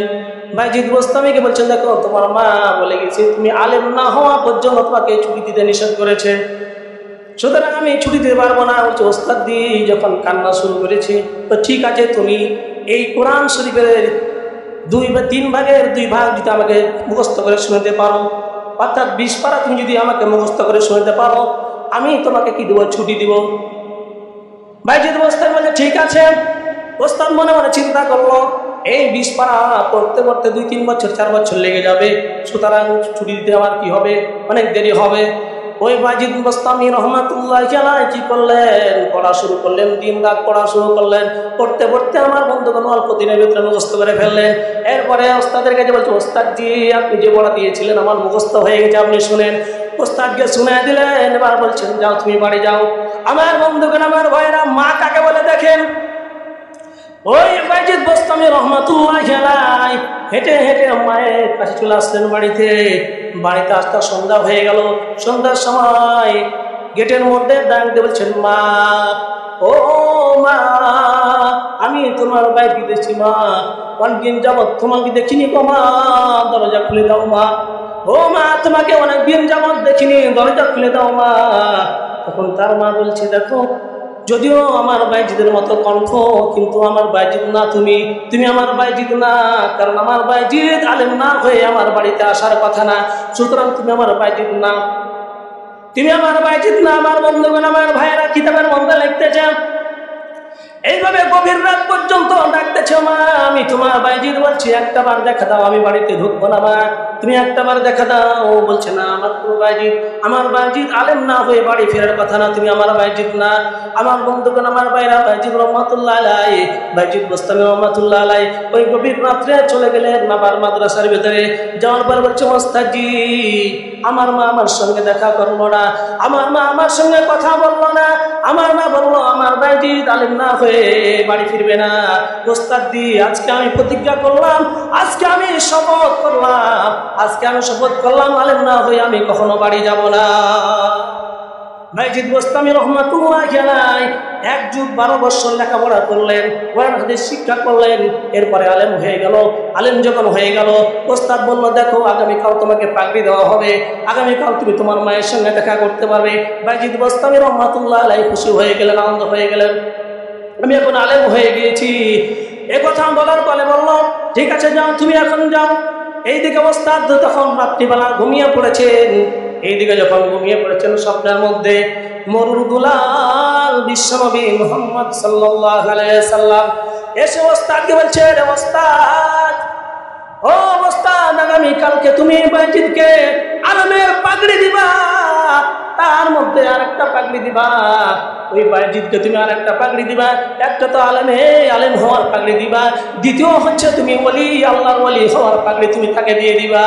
বাইজিদ বোস্তামিকে বলছেন, দেখো তোমার মা বলে গেছে তুমি আলেম না হওয়া পর্যন্ত তোমাকে ছুটি দিতে নিষেধ করেছে, সুতরাং আমি ছুটি দিতে পারবো না। বলছে, ওস্তাদ জি যখন কান্না শুরু করেছি, তো ঠিক আছে, তুমি এই কোরআন শরীফের 2 বা 3 ভাগের 2 ভাগ যদি আমাকে মুখস্থ করে শুনতে পারো, অর্থাৎ 20 পারা তুমি যদি আমাকে মুখস্থ করে শুনতে পারো, আমি তোমাকে কি দেবো, ছুটি দিব। বাইজিদ বোস্তামি বলে ঠিক আছে। ওস্তাদ মনে মনে চিন্তা করলো, এই 20 পারা পড়তে পড়তে 2-3 বছর 4 বছর লেগে যাবে, সুতরাং ছুটি দিতে আমার কি হবে, অনেক দেরি হবে। ওই বাইজিদ বোস্তামি রহমাতুল্লাহি আলাইহি কি করলেন, পড়া শুরু করলেন, দিন রাত পড়া শুরু করলেন। পড়তে পড়তে আমার বন্ধুগণ অল্প দিনের ভিতরে মুখস্থ করে ফেললেন। এরপরে ওস্তাদের কাছে বলছে, ওস্তাদ জি আপনি যে পড়া দিয়েছিলেন আমার মুখস্থ হয়ে গেছে, আপনি শুনেন। ওস্তাদকে শুনে দিলেন, এবার বলছেন যাও তুমি বাড়ি যাও। আমার বন্ধুগণ, আমার ভাইয়েরা, মা কাকে বলে দেখেন? ওই বাইজিদ বোস্তামি রহমাতুল্লাহি আলাইহি হেঁটে হেঁটে মায়ের কাছে চলে আসলেন বাড়িতে। বাড়িতে আসতে সন্ধ্যা হয়ে গেল। সন্ধ্যার সময় গেটের মধ্যে ডাক দিয়ে বলছেন, মা, ও মা, আমি তোমার ভাই বিদেশি মা, অনেকদিন যাবৎ তোমাকে দেখিনি গো মা, দরজা খুলে দাও মা। ও মা, তোমাকে অনেকদিন যাবৎ দেখিনি, দরজা খুলে দাও মা। তখন তার মা বলছে, দেখো যদিও আমার বাইজিদের মতো কণ্ঠ, কিন্তু আমার বাইজিদ না তুমি, তুমি আমার বাইজিদ না, কারণ আমার বাইজিদ আলেম না হয়ে আমার বাড়িতে আসার কথা না, সুতরাং তুমি আমার বাইজিদ না, তুমি আমার বাইজিদ না। আমার বন্ধুগণ, আমার ভাইয়েরা কিতাবের মধ্যে লিখতেছেন, এইভাবে গভীর রাত পর্যন্ত ডাকতেছে, মা আমি তোমার বাইজিদ বলছি, একটা বার দেখা দাও, আমি বাড়িতে ঢুকবো না মা, তুমি একটা বার দেখা দাও। বলছে, না আমার কোনো বাইজিদ, আমার বাইজিদ আলেম না হয়ে বাড়ি ফেরার কথা না, তুমি আমার বাইজিদ না। আমার বন্ধুগণ, আমার ভাইরা, বাইজিদ রহমাতুল্লাহ আলাইহি, বাইজিদ বোস্তামি রহমাতুল্লাহ আলাইহি ওই গভীর রাত্রে চলে গেলেন বাবার মাদ্রাসার ভিতরে। যাওয়ার পর বলছে, ওস্তাদ জি আমার মা আমার সঙ্গে দেখা করলো না, আমার মা আমার সঙ্গে কথা বললো না, আমার মা বললো আমার বাইজিদ আলেম না হয়ে বাড়ি ফিরবে না। ওস্তাদ জি আজকে আমি প্রতিজ্ঞা করলাম, আজকে আমি শপথ করলাম, আজকে আমি শপথ করলাম আলেম না হয়ে আমি কখনো বাড়ি যাব না। বাইজিদ বোস্তামি রহমাতুল্লাহি আলাইহি 1 যুগ 12 বছর লেখাপড়া করলেন, কোরআন হাদিস শিক্ষা করলেন, এরপরে আলেম হয়ে গেল। আলেম যখন হয়ে গেল, ওস্তাদ বলল, দেখো আগামীকাল তোমাকে পাগড়ি দেওয়া হবে, আগামীকাল তুমি তোমার মায়ের সঙ্গে দেখা করতে পারবে। বাইজিদ বোস্তামি রহমাতুল্লাহি আলাইহি খুশি হয়ে গেলেন, আনন্দ হয়ে গেলেন, আমি এখন আলেম হয়ে গিয়েছি। এ কথা বলার পরে বলল, ঠিক আছে যাও, তুমি এখন যাও। এইদিকে ওস্তাদ তখন রাত্রিবেলা ঘুমিয়ে পড়েছেন। এইদিকে যখন ঘুমিয়ে পড়েছেন, স্বপ্নের মধ্যে মরুর দুলাল বিশ্বনবী মুহাম্মদ সাল্লাল্লাহু আলাইহি সাল্লাম এসে ওস্তাদকে বলছে, রে ওস্তাদ, ও ওস্তাদ, আগামী কালকে তুমি বাইজিদকে আলমের পাগড়ি দিবা, তার মধ্যে আরেকটা পাগড়ি দিবা। ওই বাইজিদকে তুমি আরেকটা পাগড়ি দিবা, একটা তো আলেম হওয়ার পাগড়ি দিবা, দ্বিতীয় হচ্ছে তুমি ওলি, আল্লাহর ওলি হওয়ার পাগড়ি তুমি তাকে দিয়ে দিবা।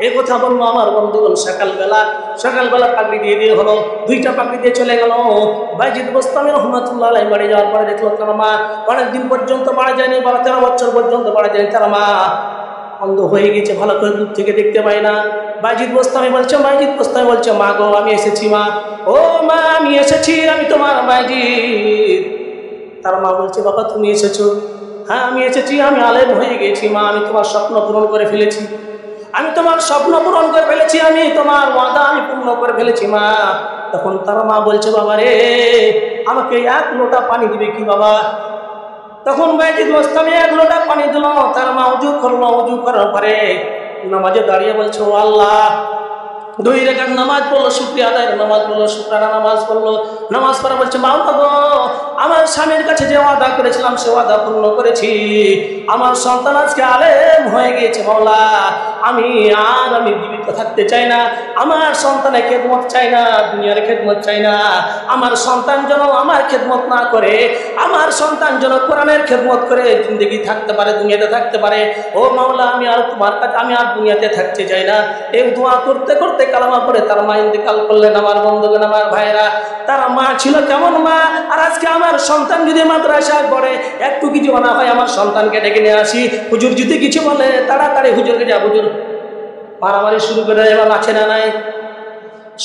এই কথা বললো আমার বন্ধুগণ। সকালবেলা পাগড়ি দিয়ে হলো, দুইটা পাগড়ি দিয়ে চলে গেল। বাইজিদ বোস্তামি রহমাতুল্লাহ আলাইহি বাড়ি যাওয়ার পরে দেখলো তার মা অনেকদিন পর্যন্ত বাড়া যায়নি, 12-13 বছর পর্যন্ত বাড়া যায়নি, তার মা অন্ধ হয়ে গেছে, ভালো করে দূর থেকে দেখতে পায় না। বাইজিদ বোস্তামি বলছে, মা গো আমি এসেছি মা, ও মা আমি এসেছি, আমি তোমার বাইজিদ। তার মা বলছে, বাবা তুমি এসেছো? হ্যাঁ আমি এসেছি, আমি আলেম হয়ে গেছি মা, আমি তোমার স্বপ্ন পূরণ করে ফেলেছি, আমি তোমার ওয়াদা আমি পূর্ণ করে ফেলেছি মা। তখন তার মা বলছে, বাবা রে আমাকে 1 লোটা পানি দিবে কি বাবা? তখন বাইজিদ বোস্তামি 1 লোটা পানি দিল। তার মা উজু করলো, উজু করার পরে নামাজে দাঁড়িয়ে বলছে, ও আল্লাহ, 2 রাকাত নামাজ পড়লো, শুকরিয়া আদায়ের নামাজ পড়লো, শুকরানা নামাজ পড়লো। নামাজ পড়া বলছে, মাওলা গো আমার স্বামীর কাছে যে ওয়াদা করেছিলাম সে ওয়াদা পূর্ণ করেছি, আমার সন্তান আজকে আলেম হয়ে গিয়েছে মাওলা, আমি জীবিত থাকতে চাই না, আমার সন্তানের খেদমত চাই না, দুনিয়ার খেদমত চাই না, আমার সন্তান যেন আমার খেদমত না করে, আমার সন্তান যেন কোরআনের খেদমত করে জিন্দগি থাকতে পারে, দুনিয়াতে থাকতে পারে। ও মাওলা আমি আর তোমার কাছে, আমি আর দুনিয়াতে থাকতে চাই না। এই দোয়া করতে করতে কালেমা পড়ে তার মা ইন্তেকাল করলেন। আমার বন্ধুগণ, আমার ভাইরা, তার মা ছিল কেমন মা! আর আজকে আমার সন্তান যদি মাদ্রাসায় পড়ে, একটু কিছু না হয় আমার সন্তানকে ডেকে নিয়ে আসি, হুজুর যদি কিছু বলে তাড়াতাড়ি হুজুরকে যা, হুজুর মারামারি শুরু করে এবার আছে না নাই?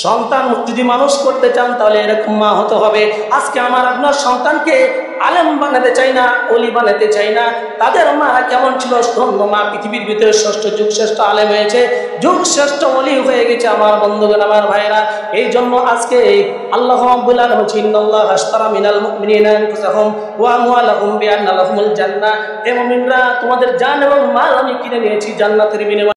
সন্তান যদি মানুষ করতে চান তাহলে এরকম মা হতে হবে। আজকে আমার আপনার সন্তানকে আলেম বানাতে চাই না, অলি বানাতে চাই না, তাদের মা কেমন ছিল? স্তম্ভ মা, পৃথিবীর ভিতরে যুগ শ্রেষ্ঠ আলেম হয়েছে, যুগ শ্রেষ্ঠ অলি হয়ে গেছে আমার বন্ধুগণ, আমার ভাইরা। এই জন্য আজকে আল্লাহ রাব্বুল আলামিন বলেছেন, ইন্নাল্লাহা আশতারা মিনাল মুমিনিনা আনফুসাহুম ওয়া আমওয়ালাহুম বিআন্না লাহুমুল জান্নাহ। হে মুমিনরা, তোমাদের জান এবং মাল আমি কিনে নিয়েছি জান্নাতের বিনিময়ে।